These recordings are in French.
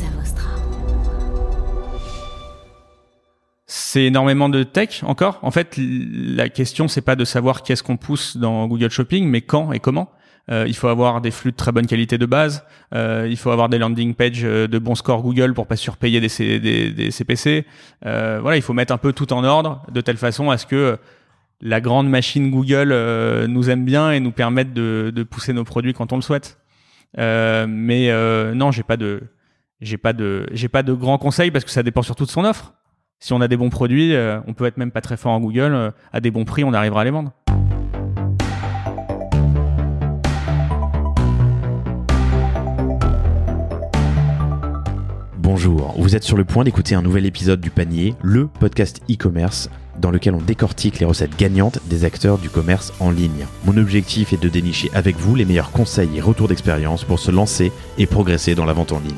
Cosa Vostra. C'est énormément de tech encore. En fait, la question, c'est pas de savoir qu'est-ce qu'on pousse dans Google Shopping, mais quand et comment. Il faut avoir des flux de très bonne qualité de base. Il faut avoir des landing pages de bon score Google pour pas surpayer des CPC. Voilà, il faut mettre un peu tout en ordre de telle façon à ce que la grande machine Google nous aime bien et nous permette de pousser nos produits quand on le souhaite. Mais non, j'ai pas de grands conseils parce que ça dépend surtout de son offre. Si on a des bons produits, on peut être même pas très fort en Google. À des bons prix, on arrivera à les vendre. Bonjour, vous êtes sur le point d'écouter un nouvel épisode du Panier, le podcast e-commerce dans lequel on décortique les recettes gagnantes des acteurs du commerce en ligne. Mon objectif est de dénicher avec vous les meilleurs conseils et retours d'expérience pour se lancer et progresser dans la vente en ligne.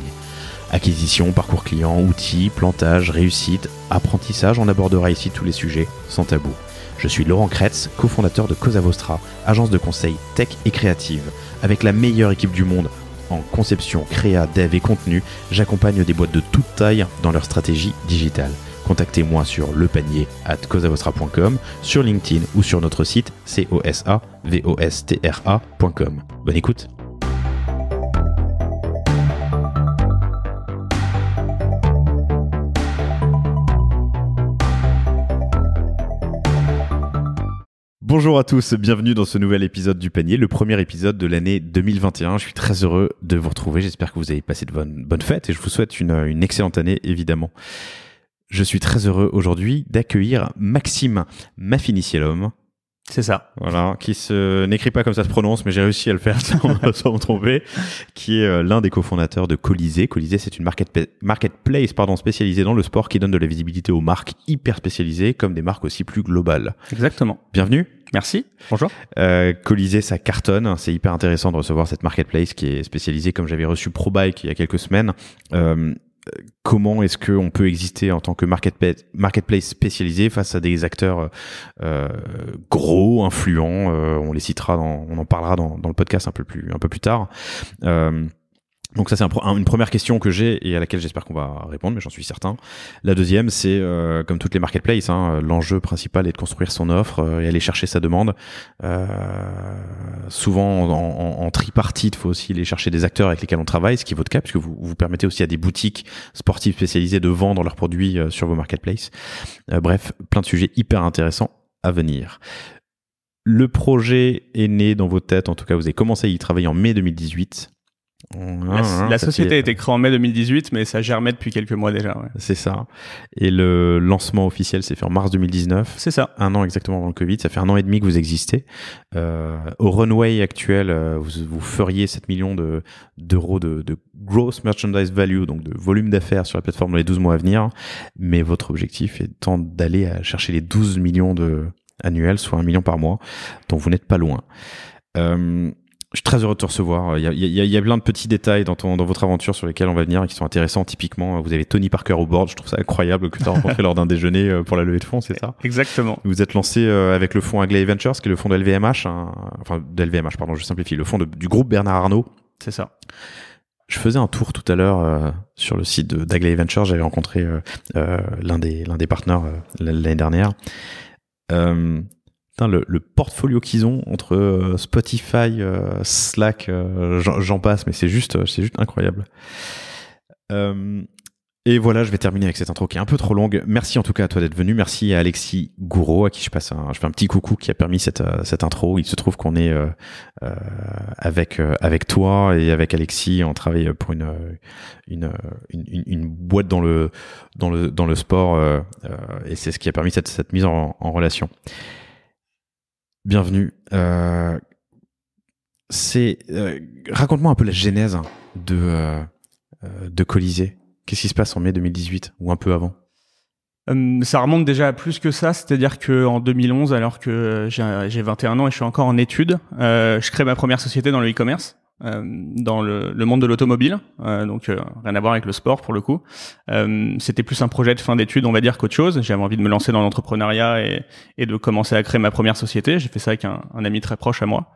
Acquisition, parcours client, outils, plantage, réussite, apprentissage, on abordera ici tous les sujets sans tabou. Je suis Laurent Kretz, cofondateur de Cosa Vostra, agence de conseil tech et créative. Avec la meilleure équipe du monde en conception, créa, dev et contenu, j'accompagne des boîtes de toute taille dans leur stratégie digitale. Contactez-moi sur lepanier@cosavostra.com, sur LinkedIn ou sur notre site cosavostra.com. Bonne écoute. Bonjour à tous, bienvenue dans ce nouvel épisode du Panier, le premier épisode de l'année 2021. Je suis très heureux de vous retrouver, j'espère que vous avez passé de bonnes fêtes et je vous souhaite une excellente année évidemment. Je suis très heureux aujourd'hui d'accueillir Maxime Maffiniciello. C'est ça. Voilà, qui n'écrit pas comme ça se prononce, mais j'ai réussi à le faire sans me tromper, qui est l'un des cofondateurs de Colisée. Colisée, c'est une marketplace spécialisée dans le sport qui donne de la visibilité aux marques hyper spécialisées comme des marques aussi plus globales. Exactement. Bienvenue. Merci. Bonjour. Colisée, ça cartonne. C'est hyper intéressant de recevoir cette marketplace qui est spécialisée, comme j'avais reçu ProBike il y a quelques semaines. Comment est-ce qu'on peut exister en tant que marketplace spécialisé face à des acteurs gros, influents, on les citera, on en parlera dans le podcast un peu plus tard. Donc ça c'est une première question que j'ai et à laquelle j'espère qu'on va répondre, mais j'en suis certain. La deuxième, c'est comme toutes les marketplaces, l'enjeu principal est de construire son offre et aller chercher sa demande. Souvent en tripartite, il faut aussi aller chercher des acteurs avec lesquels on travaille, ce qui est votre cas, puisque vous permettez aussi à des boutiques sportives spécialisées de vendre leurs produits sur vos marketplaces. Bref, plein de sujets hyper intéressants à venir. Le projet est né dans vos têtes, en tout cas vous avez commencé à y travailler en mai 2018. La société a été créée en mai 2018, mais ça germait depuis quelques mois déjà. Ouais. C'est ça. Et le lancement officiel s'est fait en mars 2019. C'est ça. Un an exactement avant le Covid. Ça fait 1 an et demi que vous existez. Au runway actuel, vous feriez 7 millions d'euros de gross merchandise value, donc de volume d'affaires sur la plateforme dans les 12 mois à venir. Mais votre objectif étant d'aller chercher les 12 millions annuels, soit 1 million par mois. Donc vous n'êtes pas loin. Je suis très heureux de te recevoir. Il y a plein de petits détails dans votre aventure sur lesquels on va venir et qui sont intéressants. Typiquement, vous avez Tony Parker au board. Je trouve ça incroyable que tu as rencontré lors d'un déjeuner pour la levée de fonds, c'est ça? Exactement. Vous êtes lancé avec le fonds Aglaé Ventures, qui est le fonds de LVMH. De LVMH, pardon, je simplifie. Le fonds du groupe Bernard Arnault. C'est ça. Je faisais un tour tout à l'heure sur le site d'Aglaé Ventures. J'avais rencontré l'un des partenaires l'année dernière. Le portfolio qu'ils ont entre Spotify, Slack, j'en passe, mais c'est juste incroyable. Et voilà, je vais terminer avec cette intro qui est un peu trop longue. Merci en tout cas à toi d'être venu. Merci à Alexis Gouraud, à qui je fais un petit coucou, qui a permis cette intro. Il se trouve qu'on est avec toi et avec Alexis, on travaille pour une boîte dans le sport et c'est ce qui a permis cette mise en relation. Bienvenue. Raconte-moi un peu la genèse de Colisée. Qu'est-ce qui se passe en mai 2018 ou un peu avant? Ça remonte déjà à plus que ça, c'est-à-dire que en 2011, alors que j'ai 21 ans et je suis encore en études, je crée ma première société dans le e-commerce. dans le monde de l'automobile, donc rien à voir avec le sport pour le coup. C'était plus un projet de fin d'études, on va dire, qu'autre chose. J'avais envie de me lancer dans l'entrepreneuriat et de commencer à créer ma première société. J'ai fait ça avec un ami très proche à moi.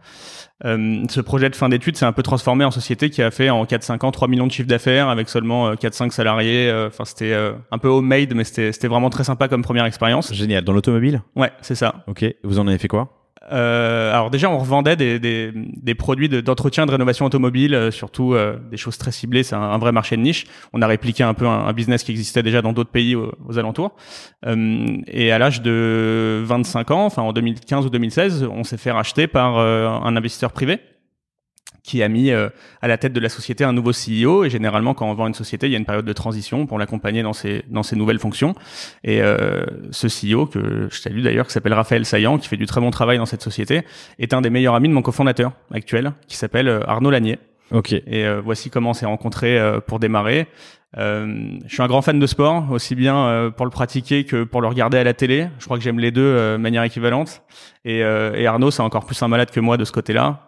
Ce projet de fin d'études s'est un peu transformé en société qui a fait en 4-5 ans 3 millions de chiffres d'affaires avec seulement 4-5 salariés. Enfin, c'était un peu homemade, mais c'était vraiment très sympa comme première expérience. Génial. Dans l'automobile? Ouais, c'est ça. Ok. Vous en avez fait quoi? Alors déjà, on revendait des produits d'entretien et de rénovation automobile, surtout des choses très ciblées. C'est un vrai marché de niche. On a répliqué un peu un business qui existait déjà dans d'autres pays aux alentours. Et à l'âge de 25 ans, enfin en 2015 ou 2016, on s'est fait racheter par un investisseur privé qui a mis à la tête de la société un nouveau CEO. Et généralement, quand on vend une société, il y a une période de transition pour l'accompagner dans ses nouvelles fonctions. Et ce CEO, que je salue d'ailleurs, qui s'appelle Raphaël Saillant, qui fait du très bon travail dans cette société, est un des meilleurs amis de mon cofondateur actuel, qui s'appelle Arnaud Lanier. Ok. Et voici comment on s'est rencontrés pour démarrer. Je suis un grand fan de sport, aussi bien pour le pratiquer que pour le regarder à la télé. Je crois que j'aime les deux de manière équivalente. Et Arnaud, c'est encore plus un malade que moi de ce côté-là.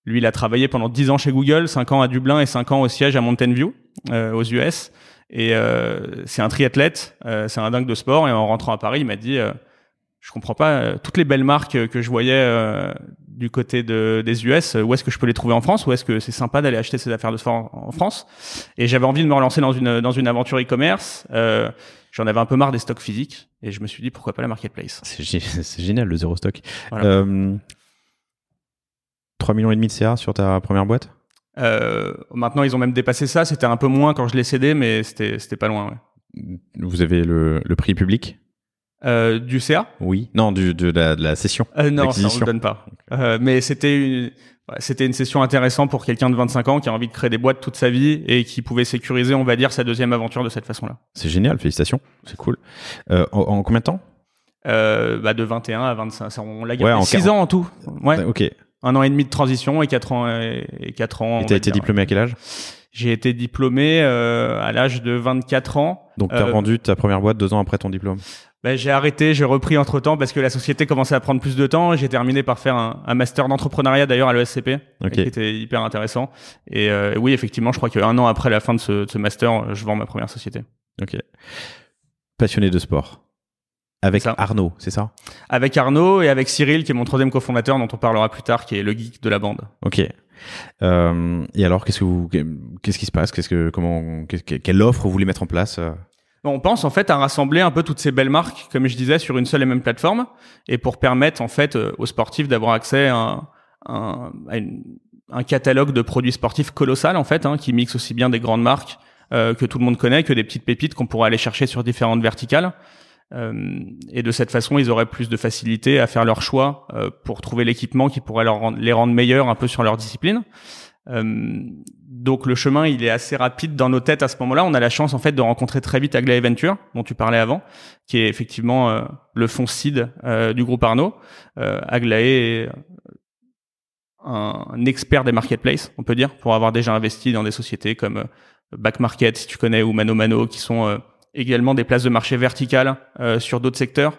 Lui, il a travaillé pendant 10 ans chez Google, 5 ans à Dublin et 5 ans au siège à Mountain View, aux US. Et c'est un triathlète, c'est un dingue de sport. Et en rentrant à Paris, il m'a dit je comprends pas toutes les belles marques que je voyais du côté des US, où est-ce que je peux les trouver en France, ou est-ce que c'est sympa d'aller acheter ces affaires de sport en France. Et j'avais envie de me relancer dans une aventure e-commerce. J'en avais un peu marre des stocks physiques et je me suis dit pourquoi pas la marketplace. C'est génial le zéro stock. Voilà. 3,5 millions de CA sur ta première boîte? Maintenant, ils ont même dépassé ça. C'était un peu moins quand je l'ai cédé, mais c'était pas loin. Ouais. Vous avez le prix public? Du CA? Oui. Non, de la session. Non, ça on le donne pas. Mais c'était une session intéressante pour quelqu'un de 25 ans qui a envie de créer des boîtes toute sa vie et qui pouvait sécuriser, on va dire, sa deuxième aventure de cette façon-là. C'est génial, félicitations. C'est cool. En combien de temps? De 21 à 25. On l'a gardé 6 ans en tout. Ouais. Ok. 1 an et demi de transition et 4 ans. Et t'as été diplômé à quel âge? J'ai été diplômé à l'âge de 24 ans. Donc t'as vendu ta première boîte 2 ans après ton diplôme? J'ai arrêté, j'ai repris entre-temps parce que la société commençait à prendre plus de temps. J'ai terminé par faire un master d'entrepreneuriat d'ailleurs à l'ESCP, qui était hyper intéressant. Et oui, effectivement, je crois qu'un an après la fin de ce master, je vends ma première société. Ok. Passionné de sport. Avec Arnaud, c'est ça? Avec Arnaud et avec Cyril, qui est mon troisième cofondateur, dont on parlera plus tard, qui est le geek de la bande. Ok. Et alors, qu'est-ce qui se passe? Quelle offre vous voulez mettre en place? On pense en fait à rassembler un peu toutes ces belles marques, comme je disais, sur une seule et même plateforme, et pour permettre en fait aux sportifs d'avoir accès à un catalogue de produits sportifs colossal en fait, qui mixe aussi bien des grandes marques que tout le monde connaît, que des petites pépites qu'on pourrait aller chercher sur différentes verticales. Et de cette façon, ils auraient plus de facilité à faire leur choix pour trouver l'équipement qui pourrait les rendre meilleurs un peu sur leur discipline. Donc le chemin, il est assez rapide dans nos têtes à ce moment-là. On a la chance en fait de rencontrer très vite Aglaé Venture, dont tu parlais avant, qui est effectivement le fonds seed du groupe Arnaud. Aglaé est un expert des marketplaces, on peut dire, pour avoir déjà investi dans des sociétés comme Back Market, si tu connais, ou Mano Mano, qui sont également des places de marché verticales sur d'autres secteurs.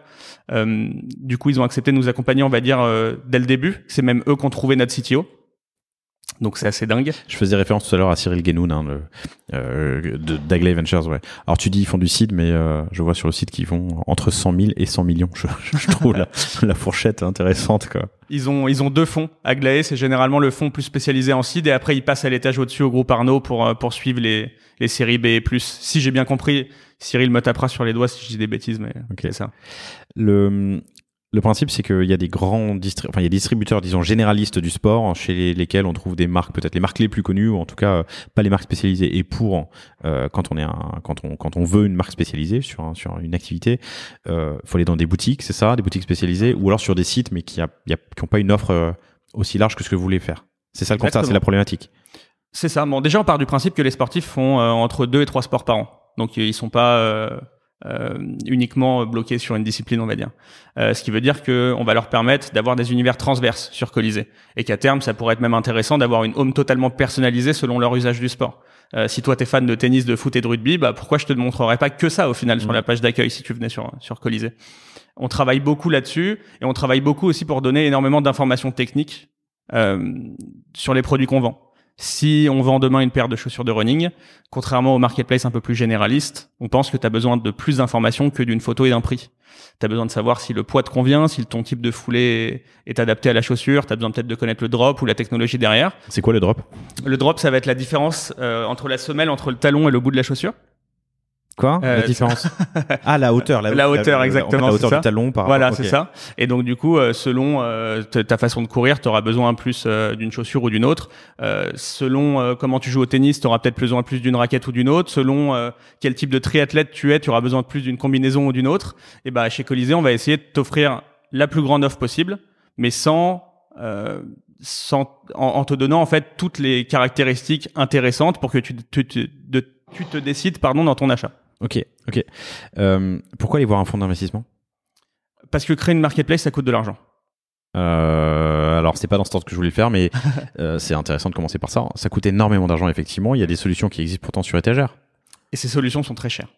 Du coup, ils ont accepté de nous accompagner, on va dire, dès le début. C'est même eux qui ont trouvé notre CTO. Donc c'est assez dingue. Je faisais référence tout à l'heure à Cyril Guénoun, d'Aglaé Ventures. Ouais. Alors tu dis ils font du seed, mais je vois sur le site qu'ils font entre 100 000 et 100 millions. Je trouve la fourchette intéressante, quoi. Ils ont 2 fonds. Aglaé, c'est généralement le fonds plus spécialisé en seed, et après ils passent à l'étage au-dessus au groupe Arnaud pour suivre les séries B+. Si j'ai bien compris, Cyril me tapera sur les doigts si je dis des bêtises, mais c'est ça. Le principe, c'est qu'il y a des il y a des distributeurs, disons, généralistes du sport, chez lesquels on trouve des marques, peut-être les marques les plus connues, ou en tout cas, pas les marques spécialisées. Et quand on veut une marque spécialisée sur une activité, faut aller dans des boutiques, c'est ça, des boutiques spécialisées, ou alors sur des sites, mais qui ont pas une offre aussi large que ce que vous voulez faire. C'est ça le constat, c'est la problématique. C'est ça. Bon, déjà, on part du principe que les sportifs font entre 2 et 3 sports par an. Donc, ils sont pas uniquement bloqués sur une discipline, on va dire. Ce qui veut dire que on va leur permettre d'avoir des univers transverses sur Colisée, et qu'à terme, ça pourrait être même intéressant d'avoir une home totalement personnalisée selon leur usage du sport. Si toi t'es fan de tennis, de foot et de rugby, pourquoi je te montrerais pas que ça au final sur la page d'accueil si tu venais sur Colisée. On travaille beaucoup là-dessus, et on travaille beaucoup aussi pour donner énormément d'informations techniques sur les produits qu'on vend. Si on vend demain une paire de chaussures de running, contrairement aux marketplaces un peu plus généralistes, on pense que tu as besoin de plus d'informations que d'une photo et d'un prix. Tu as besoin de savoir si le poids te convient, si ton type de foulée est adapté à la chaussure. Tu as besoin peut-être de connaître le drop ou la technologie derrière. C'est quoi le drop? Le drop, ça va être la différence entre la semelle, entre le talon et le bout de la chaussure. Quoi? La différence? Ah, la hauteur. La hauteur, exactement. En fait, la hauteur du talon par Voilà, rapport. c'est ça. Et donc, du coup, selon ta façon de courir, tu auras besoin plus d'une chaussure ou d'une autre. Selon comment tu joues au tennis, tu auras peut-être besoin plus d'une raquette ou d'une autre. Selon quel type de triathlète tu es, tu auras besoin plus d'une combinaison ou d'une autre. Et bah, chez Colisée, on va essayer de t'offrir la plus grande offre possible, mais en te donnant en fait toutes les caractéristiques intéressantes pour que tu te décides dans ton achat. Ok. Pourquoi aller voir un fonds d'investissement? Parce que créer une marketplace, ça coûte de l'argent. Alors, c'est pas dans ce sens que je voulais le faire, mais c'est intéressant de commencer par ça. Ça coûte énormément d'argent, effectivement. Il y a des solutions qui existent pourtant sur étagère. Et ces solutions sont très chères.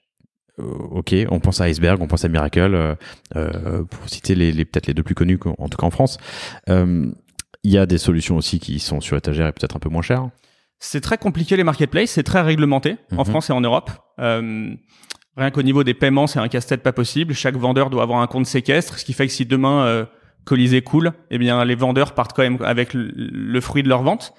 Ok, on pense à Iceberg, on pense à Miracle, pour citer peut-être les deux plus connus, en tout cas en France. Il y a des solutions aussi qui sont sur étagère et peut-être un peu moins chères. C'est très compliqué les marketplaces, c'est très réglementé en France et en Europe. Rien qu'au niveau des paiements, c'est un casse-tête pas possible. Chaque vendeur doit avoir un compte séquestre, ce qui fait que si demain Colisée coule, eh bien les vendeurs partent quand même avec le fruit de leur vente.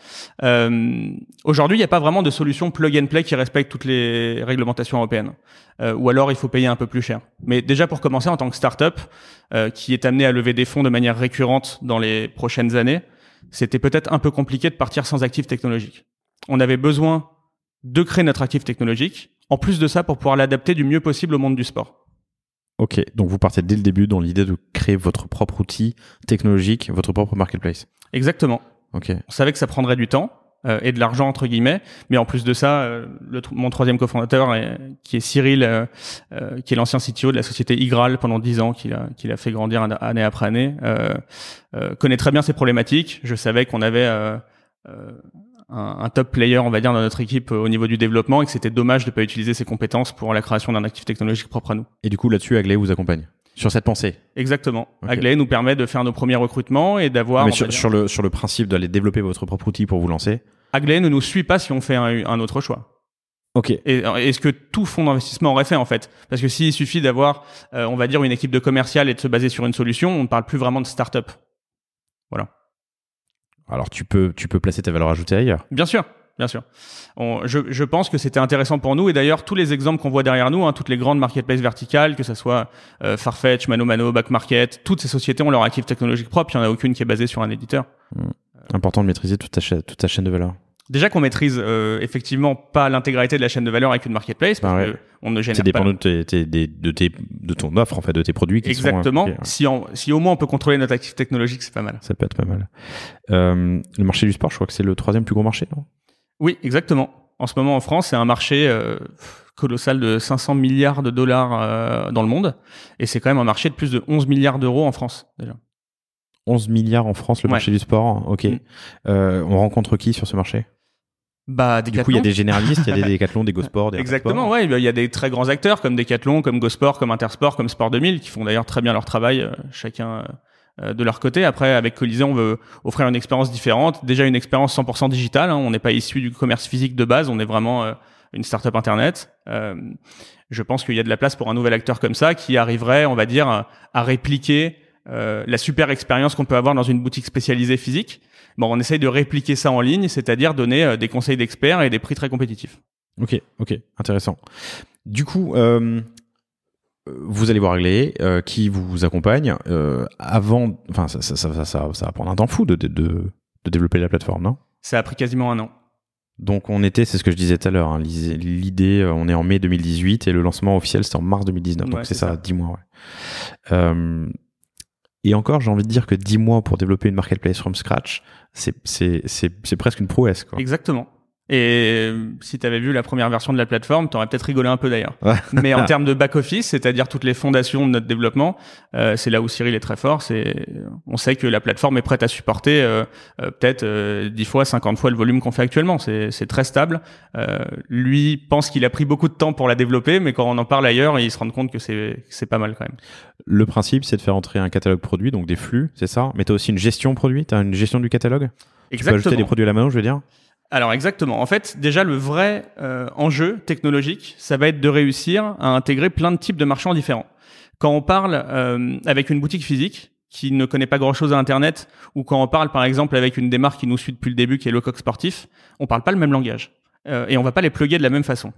Aujourd'hui, il n'y a pas vraiment de solution plug and play qui respecte toutes les réglementations européennes. Ou alors il faut payer un peu plus cher. Mais déjà pour commencer, en tant que start-up qui est amené à lever des fonds de manière récurrente dans les prochaines années, c'était peut-être un peu compliqué de partir sans actif technologique. On avait besoin de créer notre actif technologique, en plus de ça pour pouvoir l'adapter du mieux possible au monde du sport. Ok, donc vous partez dès le début dans l'idée de créer votre propre outil technologique, votre propre marketplace. Exactement. Ok. On savait que ça prendrait du temps et de l'argent entre guillemets, mais en plus de ça, mon troisième cofondateur, qui est Cyril, qui est l'ancien CTO de la société Igral pendant 10 ans, qu'il a fait grandir année après année, connaît très bien ces problématiques. Je savais qu'on avait un top player, on va dire, dans notre équipe au niveau du développement et que c'était dommage de ne pas utiliser ses compétences pour la création d'un actif technologique propre à nous. Et du coup, là-dessus, Aglaé vous accompagne sur cette pensée? Exactement. Okay. Aglaé nous permet de faire nos premiers recrutements et d'avoir... Mais sur le principe d'aller développer votre propre outil pour vous lancer? Aglaé ne nous suit pas si on fait un autre choix. Ok. Et ce que tout fonds d'investissement aurait fait en fait. Parce que s'il suffit d'avoir, on va dire, une équipe de commercial et de se baser sur une solution, on ne parle plus vraiment de start-up. Voilà. Alors tu peux placer ta valeur ajoutée ailleurs. Bien sûr. Je pense que c'était intéressant pour nous et d'ailleurs tous les exemples qu'on voit derrière nous, toutes les grandes marketplaces verticales, que ce soit Farfetch, ManoMano, Backmarket, toutes ces sociétés ont leur actif technologique propre, il n'y en a aucune qui est basée sur un éditeur. Important de maîtriser toute ta chaîne de valeur. Déjà qu'on maîtrise effectivement pas l'intégralité de la chaîne de valeur avec une marketplace, parce que on ne génère pas. C'est dépendant de ton offre, en fait, de tes produits qui Exactement. sont... Exactement. Si au moins on peut contrôler notre actif technologique, c'est pas mal. Ça peut être pas mal. Le marché du sport, je crois que c'est le 3e plus gros marché, non? Oui, exactement. En ce moment, en France, c'est un marché colossal de 500 milliards de dollars dans le monde. Et c'est quand même un marché de plus de 11 milliards d'euros en France, déjà. 11 milliards en France, le marché du sport. Ok. On rencontre qui sur ce marché? Du coup, il y a des généralistes, il y a des Decathlon, des GoSport, des Exactement, ouais. Il y a des très grands acteurs comme Decathlon, comme GoSport, comme Intersport, comme Sport 2000, qui font d'ailleurs très bien leur travail, chacun de leur côté. Après, avec Colisée, on veut offrir une expérience différente. Déjà une expérience 100% digitale. On n'est pas issu du commerce physique de base. On est vraiment une startup internet. Je pense qu'il y a de la place pour un nouvel acteur comme ça qui arriverait, on va dire, à répliquer la super expérience qu'on peut avoir dans une boutique spécialisée physique. Bon, on essaye de répliquer ça en ligne, c'est-à-dire donner des conseils d'experts et des prix très compétitifs. Ok, intéressant. Du coup, vous allez voir Aglaé, qui vous accompagne. Enfin, ça va prendre un temps fou de développer la plateforme, non? Ça a pris quasiment 1 an. Donc c'est ce que je disais tout à l'heure, l'idée, on est en mai 2018 et le lancement officiel c'est en mars 2019, donc c'est ça, 10 mois. Ouais. Et encore, j'ai envie de dire que 10 mois pour développer une marketplace from scratch, c'est presque une prouesse, quoi. Exactement. Et si tu avais vu la première version de la plateforme, tu aurais peut-être rigolé un peu d'ailleurs. Ouais. Mais en termes de back-office, c'est-à-dire toutes les fondations de notre développement, c'est là où Cyril est très fort. On sait que la plateforme est prête à supporter peut-être 10 fois, 50 fois le volume qu'on fait actuellement. C'est très stable. Lui pense qu'il a pris beaucoup de temps pour la développer, mais quand on en parle ailleurs, il se rend compte que c'est pas mal quand même. Le principe, c'est de faire entrer un catalogue produit, donc des flux, c'est ça. Mais tu as aussi une gestion produit, tu as une gestion du catalogue. Exactement. Tu peux ajouter des produits à la main, je veux dire. Alors exactement. En fait, déjà le vrai enjeu technologique, ça va être de réussir à intégrer plein de types de marchands différents. Quand on parle avec une boutique physique qui ne connaît pas grand-chose à Internet, ou quand on parle par exemple avec une des marques qui nous suit depuis le début, qui est Lecoq Sportif, on parle pas le même langage et on va pas les plugger de la même façon.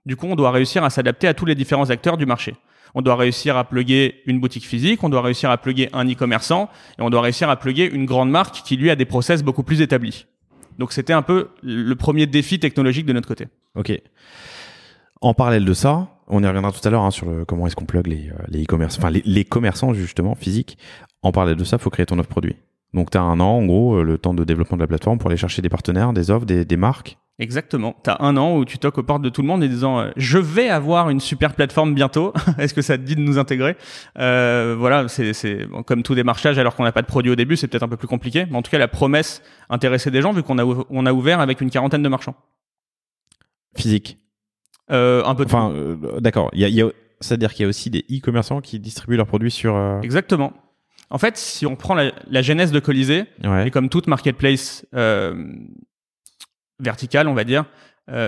Du coup, on doit réussir à s'adapter à tous les différents acteurs du marché. On doit réussir à plugger une boutique physique, on doit réussir à plugger un e-commerçant et on doit réussir à plugger une grande marque qui lui a des process beaucoup plus établis. Donc c'était un peu le premier défi technologique de notre côté. Ok. En parallèle de ça, on y reviendra tout à l'heure sur comment est-ce qu'on plug les e-commerce, enfin les commerçants justement physiques. En parallèle de ça, il faut créer ton offre produit. Donc tu as 1 an en gros, le temps de développement de la plateforme pour aller chercher des partenaires, des offres, des marques. Exactement. Tu as 1 an où tu toques aux portes de tout le monde en disant je vais avoir une super plateforme bientôt. Est-ce que ça te dit de nous intégrer? Voilà, c'est bon, comme tout démarchage, alors qu'on n'a pas de produit au début, c'est peut-être un peu plus compliqué. Mais en tout cas, la promesse intéressait des gens vu qu'on a ouvert avec une 40aine de marchands. Physique. Un peu de Enfin, d'accord. C'est-à-dire qu'il y a aussi des e-commerçants qui distribuent leurs produits sur... Exactement. En fait, si on prend la genèse de Colisée, Ouais. et comme toute marketplace verticale, on va dire,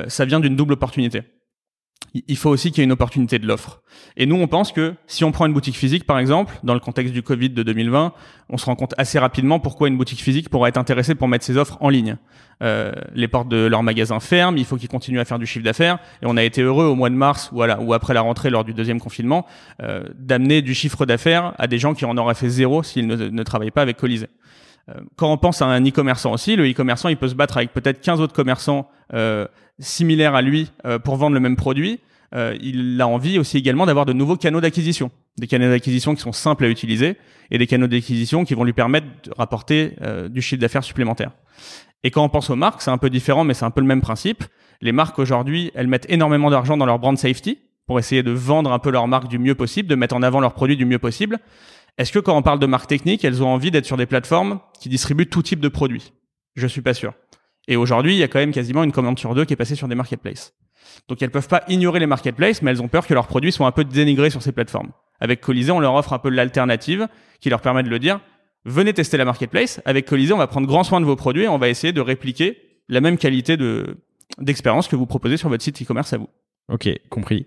ça vient d'une double opportunité. Il faut aussi qu'il y ait une opportunité de l'offre. Et nous, on pense que si on prend une boutique physique, par exemple, dans le contexte du Covid de 2020, on se rend compte assez rapidement pourquoi une boutique physique pourrait être intéressée pour mettre ses offres en ligne. Les portes de leur magasin ferment, il faut qu'ils continuent à faire du chiffre d'affaires. Et on a été heureux au mois de mars, ou après la rentrée lors du 2e confinement, d'amener du chiffre d'affaires à des gens qui en auraient fait 0 s'ils ne travaillaient pas avec Colisée. Quand on pense à un e-commerçant aussi, le e-commerçant, il peut se battre avec peut-être 15 autres commerçants similaires à lui pour vendre le même produit. Il a envie aussi également d'avoir de nouveaux canaux d'acquisition. Des canaux d'acquisition qui sont simples à utiliser et des canaux d'acquisition qui vont lui permettre de rapporter du chiffre d'affaires supplémentaire. Et quand on pense aux marques, c'est un peu différent, mais c'est un peu le même principe. Les marques aujourd'hui, elles mettent énormément d'argent dans leur brand safety pour essayer de vendre un peu leur marque du mieux possible, de mettre en avant leurs produits du mieux possible. Est-ce que quand on parle de marques techniques, elles ont envie d'être sur des plateformes qui distribuent tout type de produits? Je suis pas sûr. Et aujourd'hui, il y a quand même quasiment une commande sur 2 qui est passée sur des marketplaces. Donc elles peuvent pas ignorer les marketplaces, mais elles ont peur que leurs produits soient un peu dénigrés sur ces plateformes. Avec Colisée, on leur offre un peu l'alternative qui leur permet de le dire. Venez tester la marketplace. Avec Colisée, on va prendre grand soin de vos produits et on va essayer de répliquer la même qualité d'expérience que vous proposez sur votre site e-commerce à vous. Ok, compris.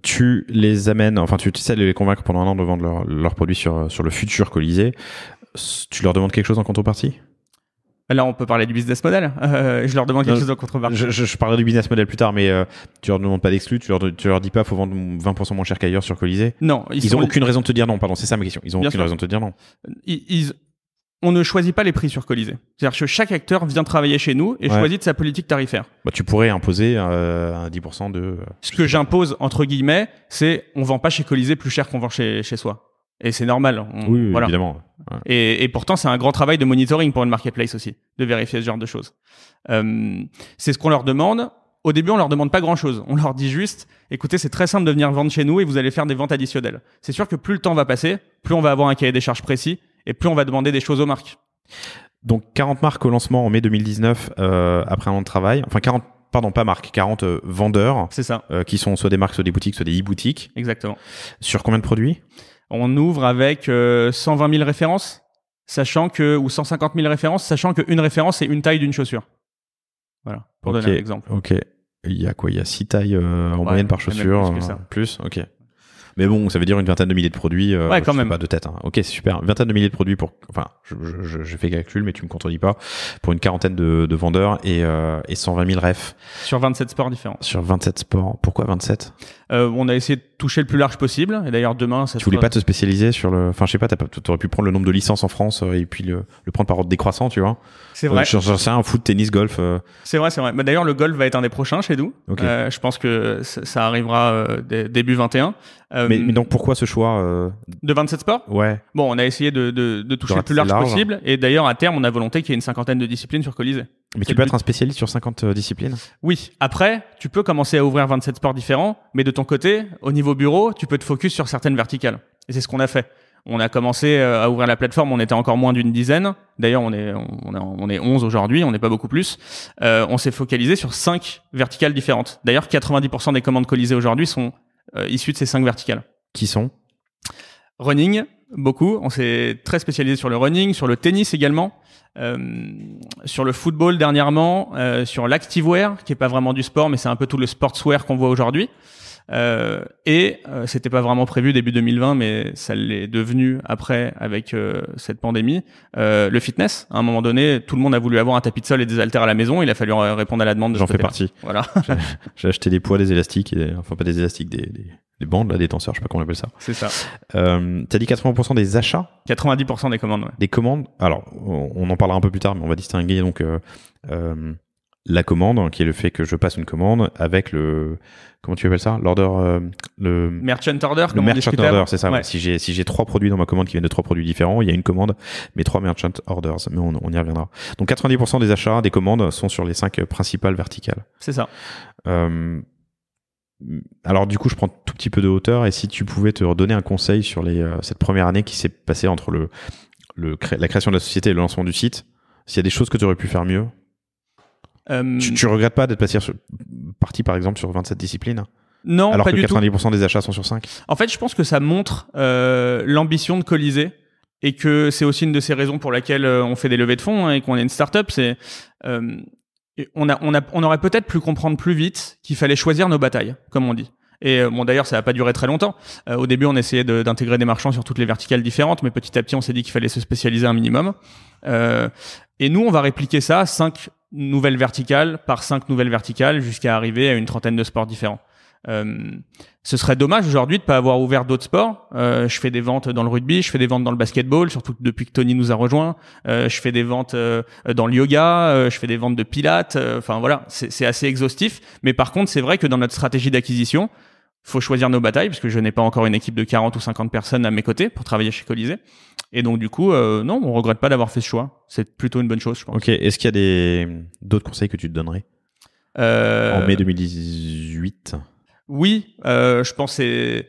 Tu les amènes, enfin tu essaies de les convaincre pendant 1 an de vendre leurs produits sur le futur Colisée. Tu leur demandes quelque chose en contrepartie? Là, on peut parler du business model. Je leur demande quelque chose en contrepartie. Je parlerai du business model plus tard, mais tu leur demandes pas d'exclus, tu leur dis pas faut vendre 20% moins cher qu'ailleurs sur Colisée. Non, ils ont aucune raison de te dire non. Pardon, c'est ça ma question. Ils ont Bien aucune sûr. raison de te dire non. On ne choisit pas les prix sur Colisée. C'est-à-dire que chaque acteur vient travailler chez nous et choisit de sa politique tarifaire. Bah, tu pourrais imposer un 10% de... Ce que j'impose, entre guillemets, c'est on vend pas chez Colisée plus cher qu'on vend chez soi. Et c'est normal. Oui, voilà. évidemment. Ouais. Et pourtant, c'est un grand travail de monitoring pour une marketplace aussi, de vérifier ce genre de choses. C'est ce qu'on leur demande. Au début, on leur demande pas grand-chose. On leur dit juste, écoutez, c'est très simple de venir vendre chez nous et vous allez faire des ventes additionnelles. C'est sûr que plus le temps va passer, plus on va avoir un cahier des charges précis et plus on va demander des choses aux marques. Donc 40 marques au lancement en mai 2019 après 1 an de travail. Enfin 40 vendeurs. C'est ça. Qui sont soit des marques, soit des boutiques, soit des e-boutiques. Exactement. Sur combien de produits? On ouvre avec 120 000 références, ou 150 000 références, sachant qu'une référence, c'est une taille d'une chaussure. Voilà, pour donner un exemple. Ok. Il y a quoi? Il y a 6 tailles en moyenne par chaussure. Plus que ça. Plus? Ok. Mais bon, ça veut dire une vingtaine de milliers de produits. Quand même. Pas de tête. Hein. Ok, c'est super. Une vingtaine de milliers de produits pour. Enfin, je fais calcul, mais tu me contredis pas. Pour une 40aine de vendeurs et 120 000 refs. Sur 27 sports différents. Sur 27 sports. Pourquoi 27? On a essayé de toucher le plus large possible. Et d'ailleurs, demain, ça Tu voulais pas te spécialiser sur le. Enfin, je sais pas. T'aurais pu prendre le nombre de licences en France et puis le prendre par ordre décroissant, tu vois. C'est vrai. C'est un foot, tennis, golf. C'est vrai. Mais d'ailleurs, le golf va être un des prochains chez nous. Okay. Je pense que ça arrivera début 21. Mais donc pourquoi ce choix de 27 sports? Ouais. Bon, on a essayé de toucher le plus large possible. Et d'ailleurs, à terme, on a volonté qu'il y ait une 50aine de disciplines sur Colisée. Mais tu peux être un spécialiste sur 50 disciplines? Oui. Après, tu peux commencer à ouvrir 27 sports différents, mais de ton côté, au niveau bureau, tu peux te focus sur certaines verticales. Et c'est ce qu'on a fait. On a commencé à ouvrir la plateforme, on était encore moins d'une dizaine. D'ailleurs, on est 11 aujourd'hui, on n'est pas beaucoup plus. On s'est focalisé sur 5 verticales différentes. D'ailleurs, 90% des commandes Colisée aujourd'hui sont issues de ces 5 verticales. Qui sont? Running, beaucoup. On s'est très spécialisé sur le running, sur le tennis également, sur le football dernièrement, sur l'activewear, qui est pas vraiment du sport, mais c'est un peu tout le sportswear qu'on voit aujourd'hui. C'était pas vraiment prévu début 2020, mais ça l'est devenu après avec cette pandémie. Le fitness, à un moment donné, tout le monde a voulu avoir un tapis de sol et des haltères à la maison. Il a fallu répondre à la demande. J'en fais partie. Voilà. J'ai acheté des poids, des élastiques, enfin pas des élastiques, des bandes, là, des tenseurs, je sais pas comment on appelle ça. C'est ça. T'as dit 80% des achats? 90% des commandes. Ouais. Des commandes. Alors, on en parlera un peu plus tard, mais on va distinguer donc la commande, qui est le fait que je passe une commande avec le, comment tu appelles ça, l'order, le merchant order, le merchant order, c'est ça. Ouais. Ouais. Si j'ai 3 produits dans ma commande qui viennent de 3 produits différents, il y a une commande, mais 3 merchant orders, mais on y reviendra. Donc 90% des achats, des commandes sont sur les 5 principales verticales. C'est ça. Alors du coup, je prends tout petit peu de hauteur, et si tu pouvais te redonner un conseil sur cette première année qui s'est passée entre la création de la société et le lancement du site, s'il y a des choses que tu aurais pu faire mieux. Tu regrettes pas d'être parti par exemple sur 27 disciplines? Non, alors pas que du 90% des achats sont sur 5? En fait, je pense que ça montre l'ambition de Colisée, et que c'est aussi une de ces raisons pour laquelle on fait des levées de fonds, hein, et qu'on est une start-up. C'est on aurait peut-être pu comprendre plus vite qu'il fallait choisir nos batailles, comme on dit. Et bon, d'ailleurs, ça n'a pas duré très longtemps. Au début, on essayait d'intégrer des marchands sur toutes les verticales différentes, mais petit à petit, on s'est dit qu'il fallait se spécialiser un minimum. Et nous, on va répliquer ça, 5 nouvelles verticales par 5 nouvelles verticales, jusqu'à arriver à une trentaine de sports différents. Ce serait dommage aujourd'hui de pas avoir ouvert d'autres sports. Je fais des ventes dans le rugby, je fais des ventes dans le basketball, surtout depuis que Tony nous a rejoints. Je fais des ventes dans le yoga, je fais des ventes de pilates. Enfin voilà, c'est assez exhaustif. Mais par contre, c'est vrai que dans notre stratégie d'acquisition, faut choisir nos batailles, parce que je n'ai pas encore une équipe de 40 ou 50 personnes à mes côtés pour travailler chez Colisée. Et donc du coup, non, on regrette pas d'avoir fait ce choix. C'est plutôt une bonne chose, je pense. Ok. Est-ce qu'il y a d'autres conseils que tu te donnerais en mai 2018? Oui, je pense que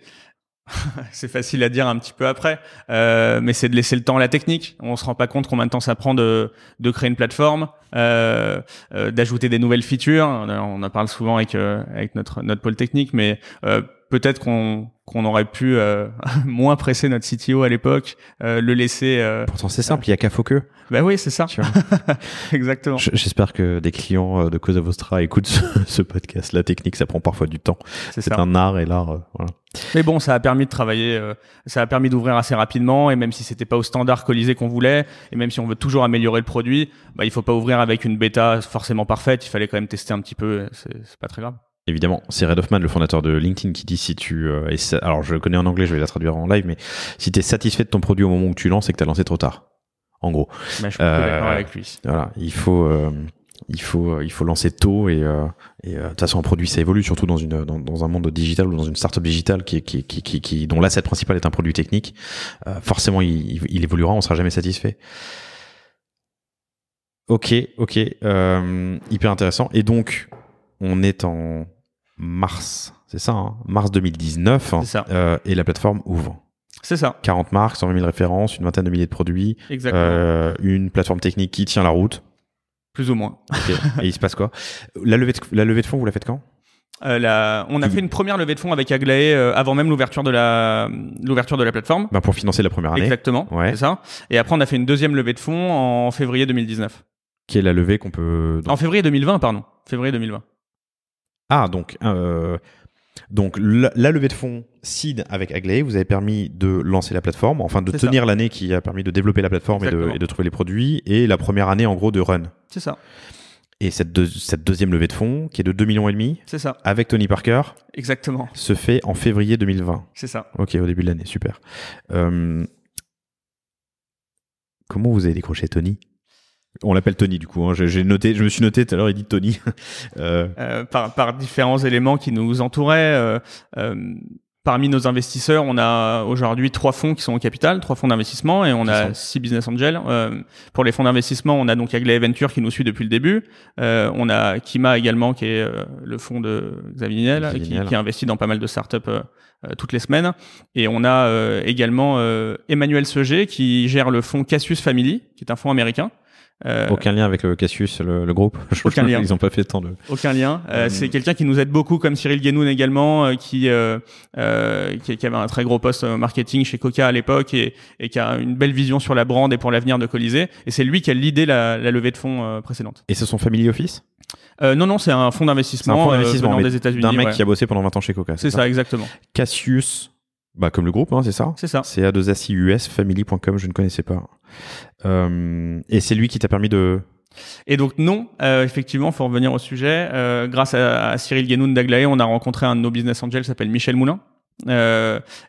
c'est facile à dire un petit peu après, mais c'est de laisser le temps à la technique. On se rend pas compte combien de temps ça prend de créer une plateforme, d'ajouter des nouvelles features. On en parle souvent avec notre pôle technique, mais peut-être qu'on aurait pu moins presser notre CTO à l'époque, le laisser. Pourtant c'est simple, il y a qu'à Focus. Ben oui, c'est ça. Exactement. J'espère que des clients de Cause of Ostra écoutent ce podcast. La technique, ça prend parfois du temps. C'est un art, et l'art, voilà. Mais bon, ça a permis de travailler, ça a permis d'ouvrir assez rapidement, et même si c'était pas au standard Colisée qu'on voulait, et même si on veut toujours améliorer le produit, bah il faut pas ouvrir avec une bêta forcément parfaite. Il fallait quand même tester un petit peu. C'est pas très grave. Évidemment, c'est Reid Hoffman, le fondateur de LinkedIn, qui dit si tu alors je le connais en anglais, je vais la traduire en live, mais si tu es satisfait de ton produit au moment où tu lances, c'est que tu as lancé trop tard. En gros. Mais je suis d'accord avec lui. Voilà, il faut lancer tôt, et de toute façon un produit ça évolue, surtout dans un monde digital ou dans une startup digitale dont l'asset principal est un produit technique. Forcément il évoluera, on sera jamais satisfait. Ok, hyper intéressant. Et donc on est en mars, c'est ça, hein, mars 2019, c'est ça. Et la plateforme ouvre. C'est ça. 40 marques, 120 000 références, une vingtaine de milliers de produits. Exactement. Une plateforme technique qui tient la route. Plus ou moins. Okay. Et il se passe quoi? La levée de fonds, vous la faites quand? On a fait une première levée de fonds avec Aglaé avant même l'ouverture de la plateforme. Ben pour financer la première année. Exactement, ouais. C'est ça. Et après, on a fait une deuxième levée de fonds en février 2019. Qui est la levée qu'on peut... En février 2020, pardon. Février 2020. Ah, donc la levée de fonds seed avec Aglaé vous avez permis de lancer la plateforme, enfin de tenir l'année qui a permis de développer la plateforme et de trouver les produits, et la première année en gros de run. C'est ça. Et cette deuxième levée de fonds qui est de 2,5 millions, c'est ça, avec Tony Parker, exactement, se fait en février 2020. C'est ça. Ok, au début de l'année, super. Comment vous avez décroché Tony? On l'appelle Tony du coup, hein. Je me suis noté tout à l'heure, il dit Tony. Par différents éléments qui nous entouraient. Parmi nos investisseurs, on a aujourd'hui 3 fonds qui sont au capital, 3 fonds d'investissement, et on a 6 business angels. Pour les fonds d'investissement, on a donc Aglaé Venture qui nous suit depuis le début. On a Kima également, qui est le fonds de Xavier Niel, qui investit dans pas mal de startups toutes les semaines. Et on a également Emmanuel Seger qui gère le fonds Cassius Family, qui est un fonds américain. Aucun lien avec Cassius, le groupe. Aucun lien. Ils n'ont pas fait tant de. Aucun lien. C'est quelqu'un qui nous aide beaucoup, comme Cyril Guénoun également, qui avait un très gros poste marketing chez Coca à l'époque et qui a une belle vision sur la brand et pour l'avenir de Colisée. Et c'est lui qui a l'idée la levée de fonds précédente. Et c'est son family office? Non, c'est un fonds d'investissement, venant des États-Unis. D'un mec qui a bossé pendant 20 ans chez Coca. C'est ça, exactement. Cassius. Comme le groupe, c'est ça? C'est ça. C'est A2ACIUS, family.com, je ne connaissais pas. Et c'est lui qui t'a permis de... Et donc non, effectivement, faut revenir au sujet. Grâce à Cyril Guénoun d'Aglaé, on a rencontré un de nos business angels qui s'appelle Michel Moulin.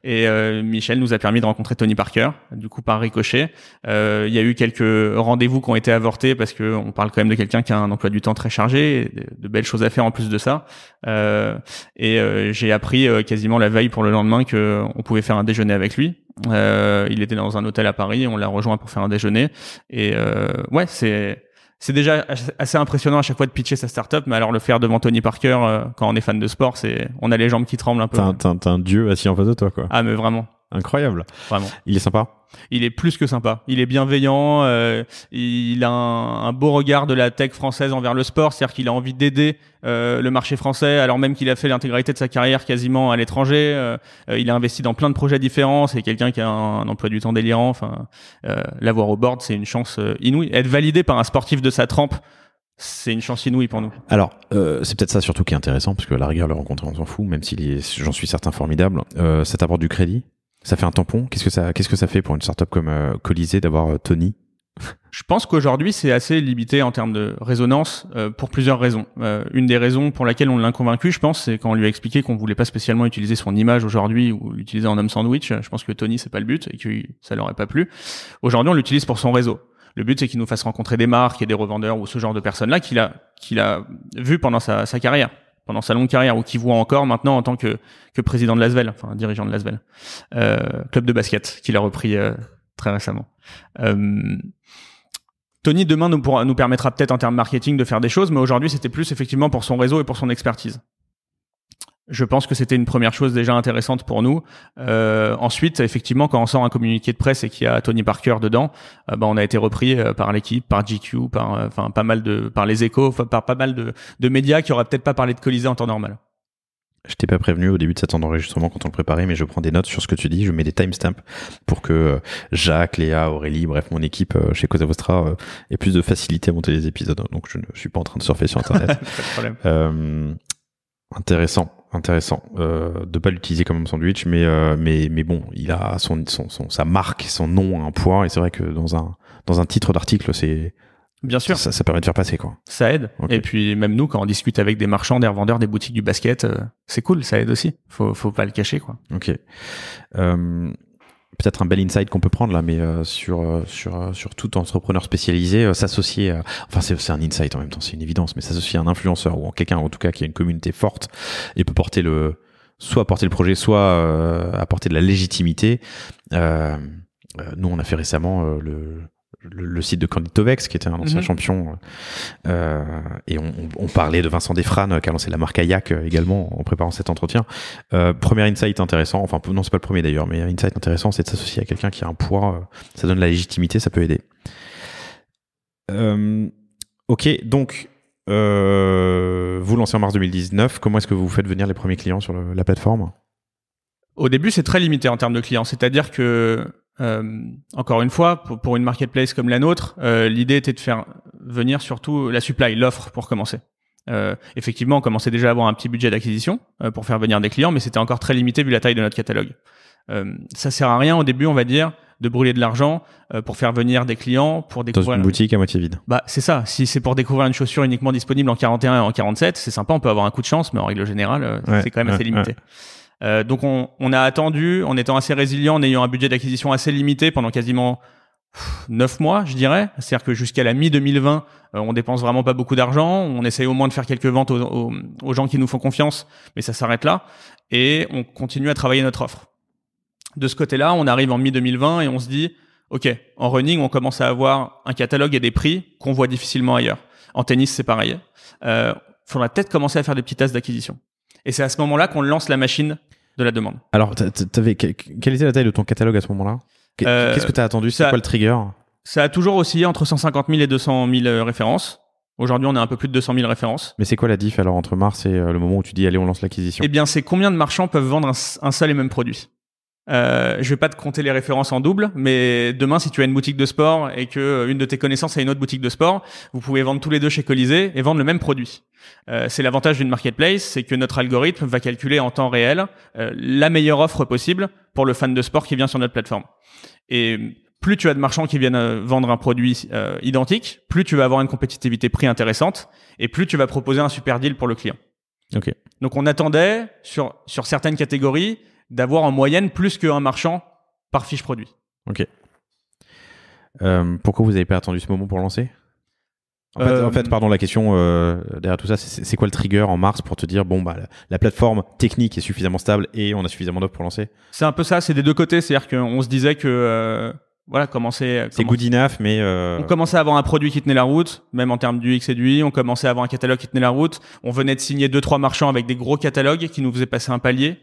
Michel nous a permis de rencontrer Tony Parker, du coup par ricochet. Il y a eu quelques rendez-vous qui ont été avortés parce que on parle quand même de quelqu'un qui a un emploi du temps très chargé, et de belles choses à faire en plus de ça. J'ai appris quasiment la veille pour le lendemain que on pouvait faire un déjeuner avec lui. Il était dans un hôtel à Paris, on l'a rejoint pour faire un déjeuner. Et c'est déjà assez impressionnant à chaque fois de pitcher sa startup, mais alors le faire devant Tony Parker quand on est fan de sport, on a les jambes qui tremblent un peu. T'as un dieu assis en face de toi, quoi. Ah, mais vraiment. Incroyable. Vraiment. Il est sympa? Il est plus que sympa. Il est bienveillant. Il a un beau regard de la tech française envers le sport, c'est-à-dire qu'il a envie d'aider le marché français, alors même qu'il a fait l'intégralité de sa carrière quasiment à l'étranger. Il a investi dans plein de projets différents. C'est quelqu'un qui a un emploi du temps délirant. Enfin, l'avoir au board, c'est une chance inouïe. Être validé par un sportif de sa trempe, c'est une chance inouïe pour nous. Alors, c'est peut-être ça surtout qui est intéressant, parce que à la rigueur, le rencontrer, on s'en fout, même s'il est, j'en suis certain, formidable. Ça t'apporte du crédit? Ça fait un tampon? Qu'est-ce que ça fait pour une startup comme Colisée d'avoir Tony? Je pense qu'aujourd'hui, c'est assez limité en termes de résonance pour plusieurs raisons. Une des raisons pour laquelle on l'a convaincu, je pense, c'est quand on lui a expliqué qu'on voulait pas spécialement utiliser son image aujourd'hui ou l'utiliser en homme sandwich. Je pense que Tony, c'est pas le but et que ça leur aurait pas plu. Aujourd'hui, on l'utilise pour son réseau. Le but, c'est qu'il nous fasse rencontrer des marques et des revendeurs ou ce genre de personnes-là qu'il a vu pendant sa carrière, pendant sa longue carrière, ou qu'il voit encore maintenant en tant que président de l'Asvel, enfin dirigeant de l'Asvel, club de basket qu'il a repris très récemment. Tony demain nous permettra peut-être en termes marketing de faire des choses, mais aujourd'hui c'était plus effectivement pour son réseau et pour son expertise. Je pense que c'était une première chose déjà intéressante pour nous. Ensuite, effectivement, quand on sort un communiqué de presse et qu'il y a Tony Parker dedans, on a été repris par l'équipe, par GQ, par les Échos, par pas mal de médias qui auraient peut-être pas parlé de Colisée en temps normal. Je t'ai pas prévenu au début de cet enregistrement quand on le préparait, mais je prends des notes sur ce que tu dis, je mets des timestamps pour que Jacques, Léa, Aurélie, bref, mon équipe chez Cosa Vostra ait plus de facilité à monter les épisodes. Donc je ne suis pas en train de surfer sur Internet. Pas de problème. Intéressant de pas l'utiliser comme un sandwich, mais bon, il a sa marque, son nom, un poids, et c'est vrai que dans un titre d'article, c'est bien sûr, ça permet de faire passer, quoi. Ça aide. Okay. Et puis même nous, quand on discute avec des marchands, des revendeurs, des boutiques du basket, c'est cool, ça aide aussi. Faut pas le cacher, quoi. Ok. Peut-être un bel insight qu'on peut prendre là, mais sur tout entrepreneur spécialisé, s'associer, c'est un insight en même temps, c'est une évidence, mais s'associer à un influenceur ou à quelqu'un en tout cas qui a une communauté forte et peut soit porter le projet, soit apporter de la légitimité. Nous, on a fait récemment le site de Candy Tovex, qui était un ancien champion, et on parlait de Vincent Desfranes, qui a lancé la marque Ayak également en préparant cet entretien. Premier insight intéressant, enfin non, c'est pas le premier d'ailleurs, mais un insight intéressant, c'est de s'associer à quelqu'un qui a un poids, ça donne la légitimité, ça peut aider. Ok, donc vous lancez en mars 2019, comment est-ce que vous faites venir les premiers clients sur la plateforme? Au début, c'est très limité en termes de clients, c'est-à-dire que encore une fois, pour une marketplace comme la nôtre, l'idée était de faire venir surtout la supply, l'offre pour commencer. Effectivement, on commençait déjà à avoir un petit budget d'acquisition pour faire venir des clients, mais c'était encore très limité vu la taille de notre catalogue. Ça sert à rien au début, on va dire, de brûler de l'argent pour faire venir des clients pour découvrir dans une boutique à moitié vide. C'est ça. Si c'est pour découvrir une chaussure uniquement disponible en 41 et en 47, c'est sympa, on peut avoir un coup de chance, mais en règle générale, c'est quand même assez limité. Ouais. Donc on a attendu, en étant assez résilient, en ayant un budget d'acquisition assez limité pendant quasiment 9 mois, je dirais. C'est-à-dire que jusqu'à la mi-2020, on dépense vraiment pas beaucoup d'argent. On essaye au moins de faire quelques ventes aux gens qui nous font confiance, mais ça s'arrête là. Et on continue à travailler notre offre. De ce côté-là, on arrive en mi-2020 et on se dit, OK, en running, on commence à avoir un catalogue et des prix qu'on voit difficilement ailleurs. En tennis, c'est pareil. Faudra peut-être commencer à faire des petits tests d'acquisition. Et c'est à ce moment-là qu'on lance la machine de la demande. Alors, quelle était la taille de ton catalogue à ce moment-là? Qu'est-ce que tu as attendu? C'est quoi le trigger? Ça a toujours oscillé entre 150 000 et 200 000 références. Aujourd'hui, on a un peu plus de 200 000 références. Mais c'est quoi la diff alors entre mars et le moment où tu dis allez, on lance l'acquisition? Eh bien, c'est combien de marchands peuvent vendre un seul et même produit. Je vais pas te compter les références en double, mais demain, si tu as une boutique de sport et que une de tes connaissances a une autre boutique de sport, vous pouvez vendre tous les deux chez Colisée et vendre le même produit. C'est l'avantage d'une marketplace, c'est que notre algorithme va calculer en temps réel la meilleure offre possible pour le fan de sport qui vient sur notre plateforme. Et plus tu as de marchands qui viennent vendre un produit identique, plus tu vas avoir une compétitivité prix intéressante et plus tu vas proposer un super deal pour le client. Ok. Donc on attendait sur certaines catégories d'avoir en moyenne plus qu'un marchand par fiche produit. Ok. Pourquoi vous n'avez pas attendu ce moment pour lancer? En fait, pardon, la question derrière tout ça, c'est quoi le trigger en mars pour te dire, bon, bah, la plateforme technique est suffisamment stable et on a suffisamment d'offres pour lancer? C'est un peu ça, c'est des deux côtés. C'est-à-dire qu'on se disait que, c'est good enough, mais on commençait à avoir un produit qui tenait la route, même en termes du X et du Y. On commençait à avoir un catalogue qui tenait la route. On venait de signer 2-3 marchands avec des gros catalogues qui nous faisaient passer un palier.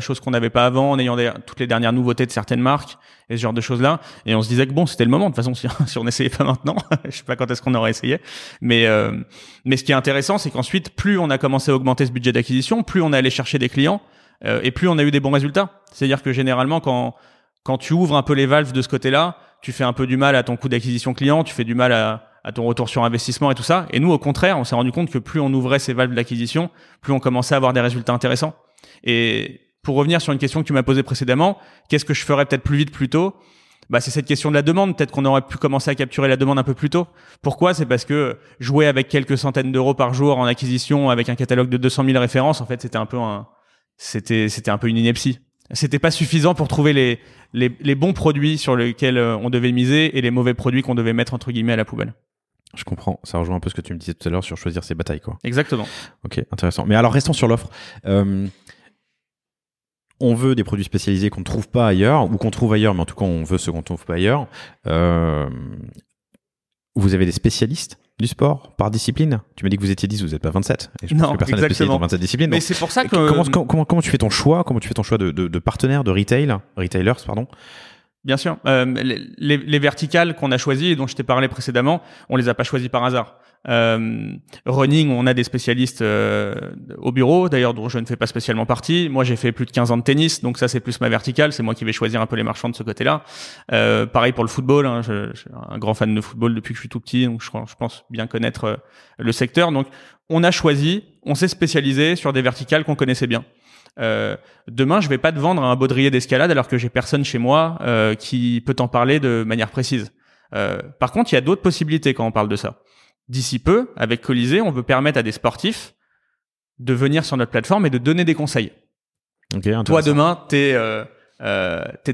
Chose qu'on n'avait pas avant en ayant toutes les dernières nouveautés de certaines marques et ce genre de choses-là. Et on se disait que bon, c'était le moment. De toute façon, si on n'essayait pas maintenant, je sais pas quand est-ce qu'on aurait essayé. Mais ce qui est intéressant, c'est qu'ensuite, plus on a commencé à augmenter ce budget d'acquisition, plus on est allé chercher des clients et plus on a eu des bons résultats. C'est-à-dire que généralement, quand tu ouvres un peu les valves de ce côté-là, tu fais un peu du mal à ton coût d'acquisition client, tu fais du mal à ton retour sur investissement et tout ça. Et nous, au contraire, on s'est rendu compte que plus on ouvrait ces valves d'acquisition, plus on commençait à avoir des résultats intéressants. Et pour revenir sur une question que tu m'as posée précédemment, qu'est-ce que je ferais peut-être plus vite, plus tôt? Bah, c'est cette question de la demande. Peut-être qu'on aurait pu commencer à capturer la demande un peu plus tôt. Pourquoi? C'est parce que jouer avec quelques centaines d'euros par jour en acquisition avec un catalogue de 200 000 références, en fait, c'était un peu une ineptie. C'était pas suffisant pour trouver les bons produits sur lesquels on devait miser et les mauvais produits qu'on devait mettre entre guillemets à la poubelle. Je comprends. Ça rejoint un peu ce que tu me disais tout à l'heure sur choisir ses batailles, quoi. Exactement. Ok, intéressant. Mais alors, restons sur l'offre. On veut des produits spécialisés qu'on ne trouve pas ailleurs, ou qu'on trouve ailleurs, mais en tout cas, on veut ceux qu'on ne trouve pas ailleurs. Vous avez des spécialistes du sport par discipline? Tu m'as dit que vous étiez 10, vous n'êtes pas 27. Et je pense que personne n'est spécialiste dans 27 disciplines. Mais c'est pour ça que... Comment tu fais ton choix? Comment tu fais ton choix de partenaires, de retailers, pardon? Bien sûr. Les verticales qu'on a choisies et dont je t'ai parlé précédemment, on les a pas choisies par hasard. Running, on a des spécialistes au bureau, d'ailleurs dont je ne fais pas spécialement partie. Moi, j'ai fait plus de 15 ans de tennis, donc ça c'est plus ma verticale, c'est moi qui vais choisir un peu les marchands de ce côté-là. Pareil pour le football, hein, je suis un grand fan de football depuis que je suis tout petit, donc je pense bien connaître le secteur. Donc on s'est spécialisé sur des verticales qu'on connaissait bien. Demain, je vais pas te vendre un baudrier d'escalade alors que j'ai personne chez moi qui peut t'en parler de manière précise. Par contre, il y a d'autres possibilités quand on parle de ça. D'ici peu, avec Colisée, on veut permettre à des sportifs de venir sur notre plateforme et de donner des conseils. Okay, toi, demain, t'es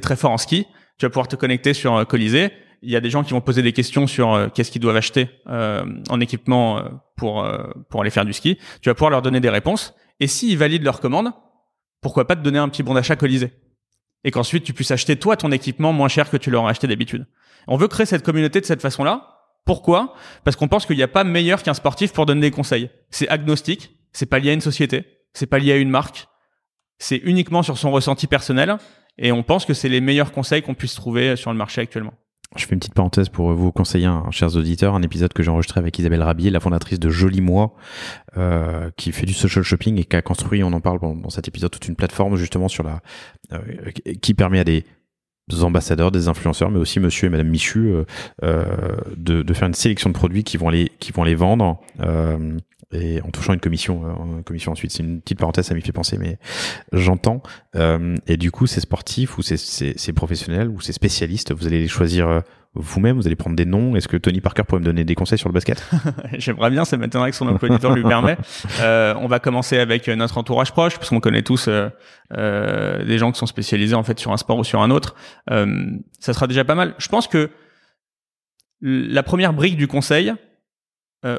très fort en ski, tu vas pouvoir te connecter sur Colisée. Il y a des gens qui vont poser des questions sur qu'est-ce qu'ils doivent acheter en équipement pour aller faire du ski. Tu vas pouvoir leur donner des réponses. Et s'ils valident leur commande, pourquoi pas te donner un petit bon d'achat Colisée? Et qu'ensuite, tu puisses acheter toi ton équipement moins cher que tu l'aurais acheté d'habitude. On veut créer cette communauté de cette façon-là. Pourquoi? Parce qu'on pense qu'il n'y a pas meilleur qu'un sportif pour donner des conseils. C'est agnostique, c'est pas lié à une société, c'est pas lié à une marque, c'est uniquement sur son ressenti personnel et on pense que c'est les meilleurs conseils qu'on puisse trouver sur le marché actuellement. Je fais une petite parenthèse pour vous conseiller, chers auditeurs, un épisode que j'ai enregistré avec Isabelle Rabier, la fondatrice de Joli Moi, qui fait du social shopping et qui a construit, on en parle dans cet épisode, toute une plateforme justement qui permet à des ambassadeurs, des influenceurs, mais aussi monsieur et madame Michu, de faire une sélection de produits qui vont les vendre, et en touchant une commission ensuite. C'est une petite parenthèse, ça m'y fait penser, mais j'entends. Et du coup, ces sportifs ou ces professionnels ou ces spécialistes, vous allez les choisir vous-même, vous allez prendre des noms. Est-ce que Tony Parker pourrait me donner des conseils sur le basket? J'aimerais bien, ça m'étonnerait que son emploi du temps lui permet. On va commencer avec notre entourage proche, parce qu'on connaît tous des gens qui sont spécialisés en fait sur un sport ou sur un autre. Ça sera déjà pas mal. Je pense que La première brique du conseil,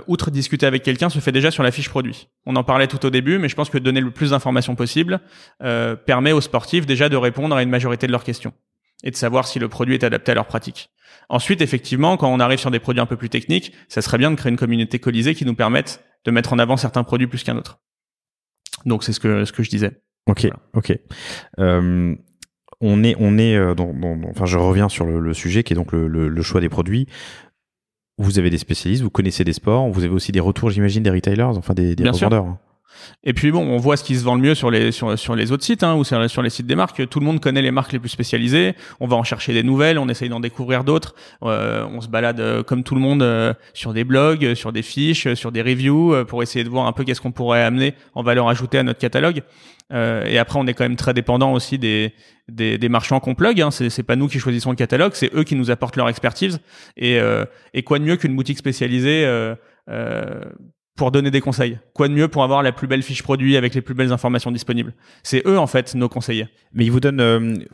outre discuter avec quelqu'un, se fait déjà sur la fiche produit. On en parlait tout au début, mais je pense que donner le plus d'informations possible permet aux sportifs déjà de répondre à une majorité de leurs questions et de savoir si le produit est adapté à leur pratique. Ensuite, effectivement, quand on arrive sur des produits un peu plus techniques, ça serait bien de créer une communauté Colisée qui nous permette de mettre en avant certains produits plus qu'un autre. Donc c'est ce que je disais. Ok, voilà. Ok. Enfin, je reviens sur le sujet qui est donc le choix des produits. Vous avez des spécialistes, vous connaissez des sports, vous avez aussi des retours, j'imagine, des retailers, enfin des revendeurs. Et puis bon, on voit ce qui se vend le mieux sur les autres sites, ou sur les sites des marques. Tout le monde connaît les marques les plus spécialisées. On va en chercher des nouvelles, on essaye d'en découvrir d'autres. On se balade comme tout le monde sur des blogs, sur des fiches, sur des reviews pour essayer de voir un peu qu'est-ce qu'on pourrait amener en valeur ajoutée à notre catalogue. Et après, on est quand même très dépendant aussi des marchands qu'on plug. C'est pas nous qui choisissons le catalogue, c'est eux qui nous apportent leur expertise. Et quoi de mieux qu'une boutique spécialisée pour donner des conseils? Quoi de mieux pour avoir la plus belle fiche produit avec les plus belles informations disponibles? C'est eux en fait nos conseillers. Mais ils vous donnent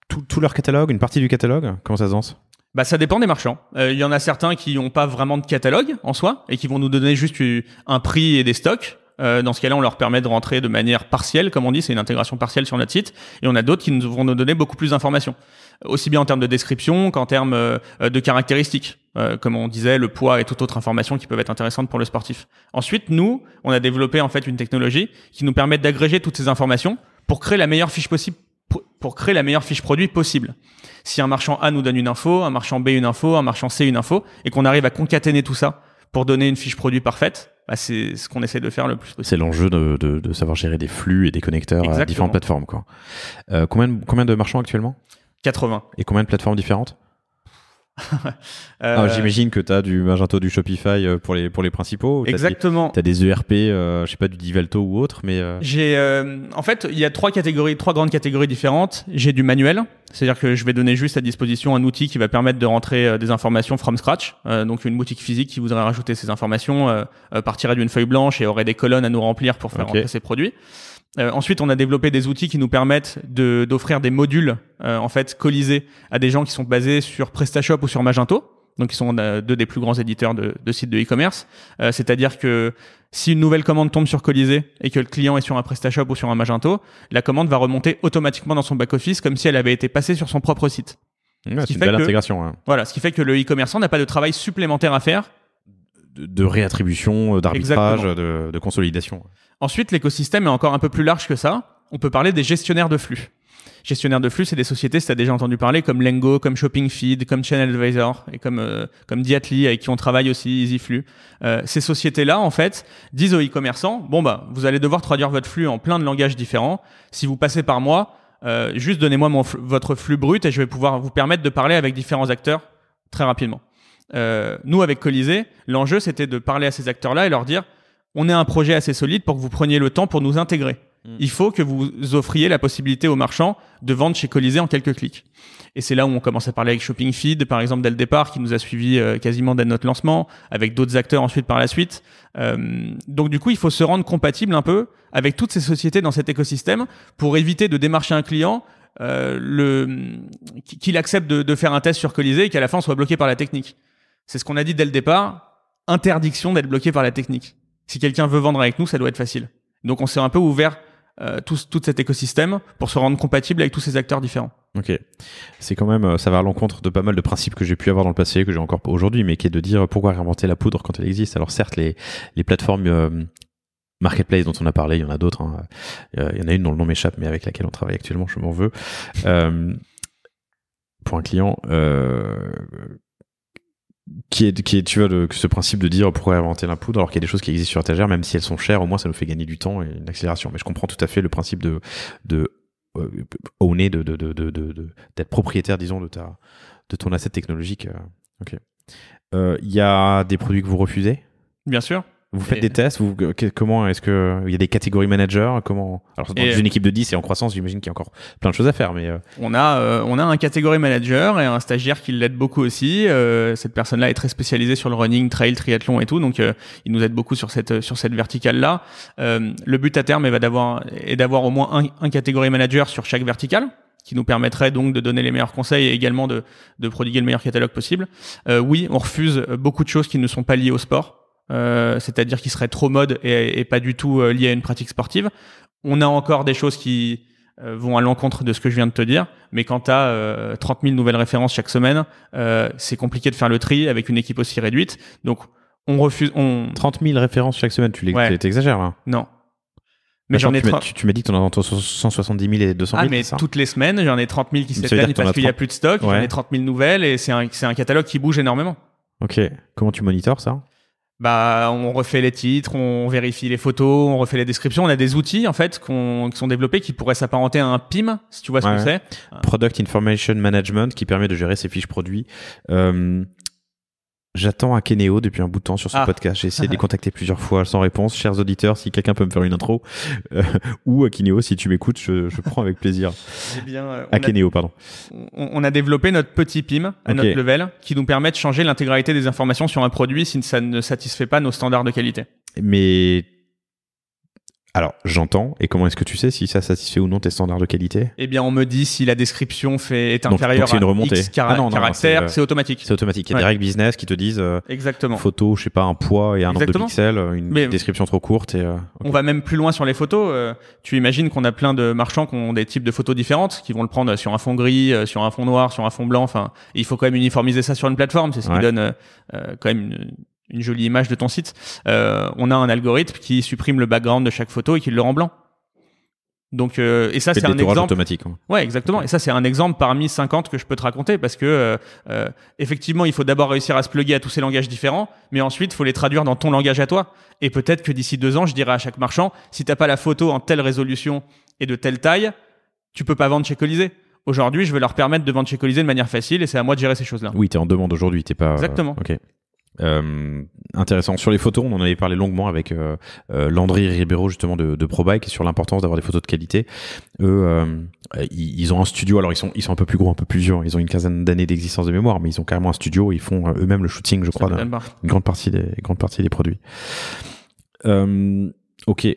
tout leur catalogue, une partie du catalogue? Comment ça se lance? Ça dépend des marchands. Il y en a certains qui n'ont pas vraiment de catalogue en soi et qui vont nous donner juste un prix et des stocks. Dans ce cas-là, on leur permet de rentrer de manière partielle, comme on dit, c'est une intégration partielle sur notre site. Et on a d'autres qui vont nous donner beaucoup plus d'informations, aussi bien en termes de description qu'en termes de caractéristiques. Comme on disait, le poids et toute autre information qui peuvent être intéressantes pour le sportif. Ensuite, nous, on a développé en fait une technologie qui nous permet d'agréger toutes ces informations pour créer la meilleure fiche possible, pour créer la meilleure fiche produit possible. Si un marchand A nous donne une info, un marchand B une info, un marchand C une info, et qu'on arrive à concaténer tout ça pour donner une fiche produit parfaite, c'est ce qu'on essaie de faire le plus possible. C'est l'enjeu de savoir gérer des flux et des connecteurs. Exactement. À différentes plateformes, quoi. Combien de marchands actuellement? 80. Et combien de plateformes différentes? J'imagine que tu as du Magento, du Shopify pour les principaux. Exactement. Tu as des ERP, je sais pas, du Divalto ou autre, mais en fait, il y a trois grandes catégories différentes. J'ai du manuel, c'est-à-dire que je vais donner juste à disposition un outil qui va permettre de rentrer des informations from scratch. Donc une boutique physique qui voudrait rajouter ces informations partirait d'une feuille blanche et aurait des colonnes à nous remplir pour faire rentrer ses produits. Ensuite, on a développé des outils qui nous permettent d'offrir des modules en fait colisés à des gens qui sont basés sur PrestaShop ou sur Magento, donc qui sont deux des plus grands éditeurs de sites de e-commerce. C'est-à-dire que si une nouvelle commande tombe sur Colisée et que le client est sur un PrestaShop ou sur un Magento, la commande va remonter automatiquement dans son back-office comme si elle avait été passée sur son propre site. Ouais, c'est une belle intégration. Hein. Voilà, ce qui fait que le e-commerçant n'a pas de travail supplémentaire à faire. De réattribution, d'arbitrage, de consolidation. Ensuite, l'écosystème est encore un peu plus large que ça. On peut parler des gestionnaires de flux. Gestionnaires de flux, c'est des sociétés, si tu as déjà entendu parler, comme Lengo, comme ShoppingFeed, comme Channel Advisor et comme Diatly, avec qui on travaille aussi, EasyFlux. Ces sociétés-là, en fait, disent aux e-commerçants, vous allez devoir traduire votre flux en plein de langages différents. Si vous passez par moi, juste donnez-moi votre flux brut et je vais pouvoir vous permettre de parler avec différents acteurs très rapidement. Nous, avec Colisée, l'enjeu, c'était de parler à ces acteurs-là et leur dire on est un projet assez solide pour que vous preniez le temps pour nous intégrer. Il faut que vous offriez la possibilité aux marchands de vendre chez Colisée en quelques clics. Et c'est là où on commence à parler avec ShoppingFeed, par exemple, dès le départ, qui nous a suivis quasiment dès notre lancement, avec d'autres acteurs ensuite par la suite. Donc du coup, il faut se rendre compatible un peu avec toutes ces sociétés dans cet écosystème pour éviter de démarcher un client qu'il accepte de faire un test sur Colisée et qu'à la fin, on soit bloqué par la technique. C'est ce qu'on a dit dès le départ, interdiction d'être bloqué par la technique. Si quelqu'un veut vendre avec nous, ça doit être facile. Donc on s'est un peu ouvert tout cet écosystème pour se rendre compatible avec tous ces acteurs différents. Ok, c'est quand même, ça va à l'encontre de pas mal de principes que j'ai pu avoir dans le passé, que j'ai encore aujourd'hui, mais qui est de dire pourquoi réinventer la poudre quand elle existe. Alors certes, les plateformes Marketplace dont on a parlé, il y en a d'autres. Hein. Il y en a une dont le nom m'échappe, mais avec laquelle on travaille actuellement, je m'en veux. Pour un client qui est tu vois, ce principe de dire pourquoi inventer la poudre alors qu'il y a des choses qui existent sur étagère, même si elles sont chères, au moins ça nous fait gagner du temps et une accélération. Mais je comprends tout à fait le principe de owner, d'être propriétaire, disons, de ton asset technologique. Ok. Il y a des produits que vous refusez? Bien sûr. Vous faites des tests, comment est-ce que il y a des catégories managers, comment? Alors dans une équipe de 10 et en croissance, j'imagine qu'il y a encore plein de choses à faire, mais on a un catégorie manager et un stagiaire qui l'aide beaucoup aussi. Cette personne-là est très spécialisée sur le running, trail, triathlon et tout, donc il nous aide beaucoup sur cette verticale-là. Le but à terme est d'avoir au moins un catégorie manager sur chaque verticale. qui nous permettrait donc de donner les meilleurs conseils et également de prodiguer le meilleur catalogue possible. Oui, on refuse beaucoup de choses qui ne sont pas liées au sport, c'est-à-dire qui seraient trop mode et pas du tout liées à une pratique sportive. On a encore des choses qui vont à l'encontre de ce que je viens de te dire, mais quand tu as 30 000 nouvelles références chaque semaine, c'est compliqué de faire le tri avec une équipe aussi réduite. Donc, on refuse... 30 000 références chaque semaine, t'exagères là. Non. Mais attends, tu m'as dit que tu en as entre 170 000 et 200 000. Ah, mais toutes les semaines, j'en ai 30 000 qui s'éteignent parce qu'il n'y a plus de stock. J'en ai 30 000 nouvelles et c'est un catalogue qui bouge énormément. Ok. Comment tu monitores ça ? On refait les titres, on vérifie les photos, on refait les descriptions. On a des outils, en fait, qui sont développés qui pourraient s'apparenter à un PIM, si tu vois ce que c'est. Product Information Management, qui permet de gérer ses fiches produits. J'attends Akeneo depuis un bout de temps sur ce podcast. J'ai essayé de les contacter plusieurs fois sans réponse. Chers auditeurs, si quelqu'un peut me faire une intro, ou Akeneo, si tu m'écoutes, je prends avec plaisir. Eh bien, Akeneo, pardon. On a développé notre petit PIM à notre level qui nous permet de changer l'intégralité des informations sur un produit si ça ne satisfait pas nos standards de qualité. Mais alors, j'entends. Et comment est-ce que tu sais si ça satisfait ou non tes standards de qualité ? Eh bien, on me dit si la description est inférieure à X caractères, c'est automatique. C'est automatique. Il y a des règles business qui te disent exactement. Photo, je sais pas, un poids et un nombre de pixels, une description trop courte. On va même plus loin sur les photos. Tu imagines qu'on a plein de marchands qui ont des types de photos différentes, qui vont le prendre sur un fond gris, sur un fond noir, sur un fond blanc. Enfin, il faut quand même uniformiser ça sur une plateforme. C'est ce qui donne quand même une jolie image de ton site. On a un algorithme qui supprime le background de chaque photo et qui le rend blanc. Donc, et ça, c'est un exemple automatique. Ouais, exactement. Et ça, c'est un exemple parmi 50 que je peux te raconter parce que, effectivement, il faut d'abord réussir à se plugger à tous ces langages différents, mais ensuite, il faut les traduire dans ton langage à toi. Et peut-être que d'ici 2 ans, je dirai à chaque marchand, si t'as pas la photo en telle résolution et de telle taille, tu peux pas vendre chez Colisée. Aujourd'hui, je veux leur permettre de vendre chez Colisée de manière facile et c'est à moi de gérer ces choses-là. Oui, t'es en demande aujourd'hui, t'es pas... Exactement. Ok. Intéressant. Sur les photos, on en avait parlé longuement avec Landry Ribeiro justement de ProBike sur l'importance d'avoir des photos de qualité. Eux, ils ont un studio. Alors ils sont un peu plus gros, un peu plus vieux. Ils ont une quinzaine d'années d'existence de mémoire, mais ils ont carrément un studio. Ils font eux-mêmes le shooting, je crois, d'une grande partie des produits. Ok,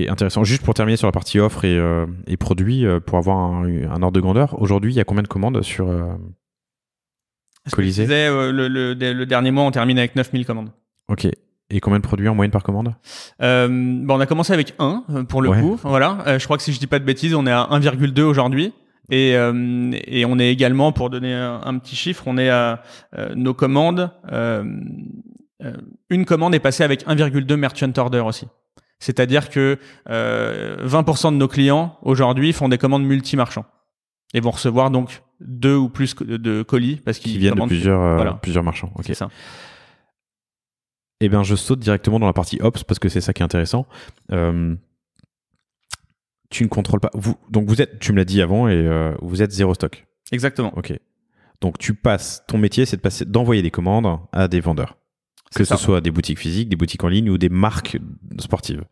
intéressant. Juste pour terminer sur la partie offre et produits, pour avoir un ordre de grandeur. Aujourd'hui, il y a combien de commandes sur Colisée? Le dernier mois, on termine avec 9000 commandes. Ok. Et combien de produits en moyenne par commande? On a commencé avec 1 pour le coup. Voilà. Je crois que si je dis pas de bêtises, on est à 1,2 aujourd'hui. Et on est également, pour donner un petit chiffre, on est à nos commandes. Une commande est passée avec 1,2 merchant order aussi. C'est-à-dire que 20% de nos clients aujourd'hui font des commandes multi-marchands et vont recevoir donc 2 ou plus de colis parce qu'ils viennent de plusieurs marchands. Okay. C'est ça. Eh bien, je saute directement dans la partie Ops parce que c'est ça qui est intéressant. Tu ne contrôles pas. Donc tu me l'as dit avant, et vous êtes zéro stock. Exactement. Ok. Donc ton métier, c'est d'envoyer des commandes à des vendeurs. Que ce soit des boutiques physiques, des boutiques en ligne ou des marques sportives.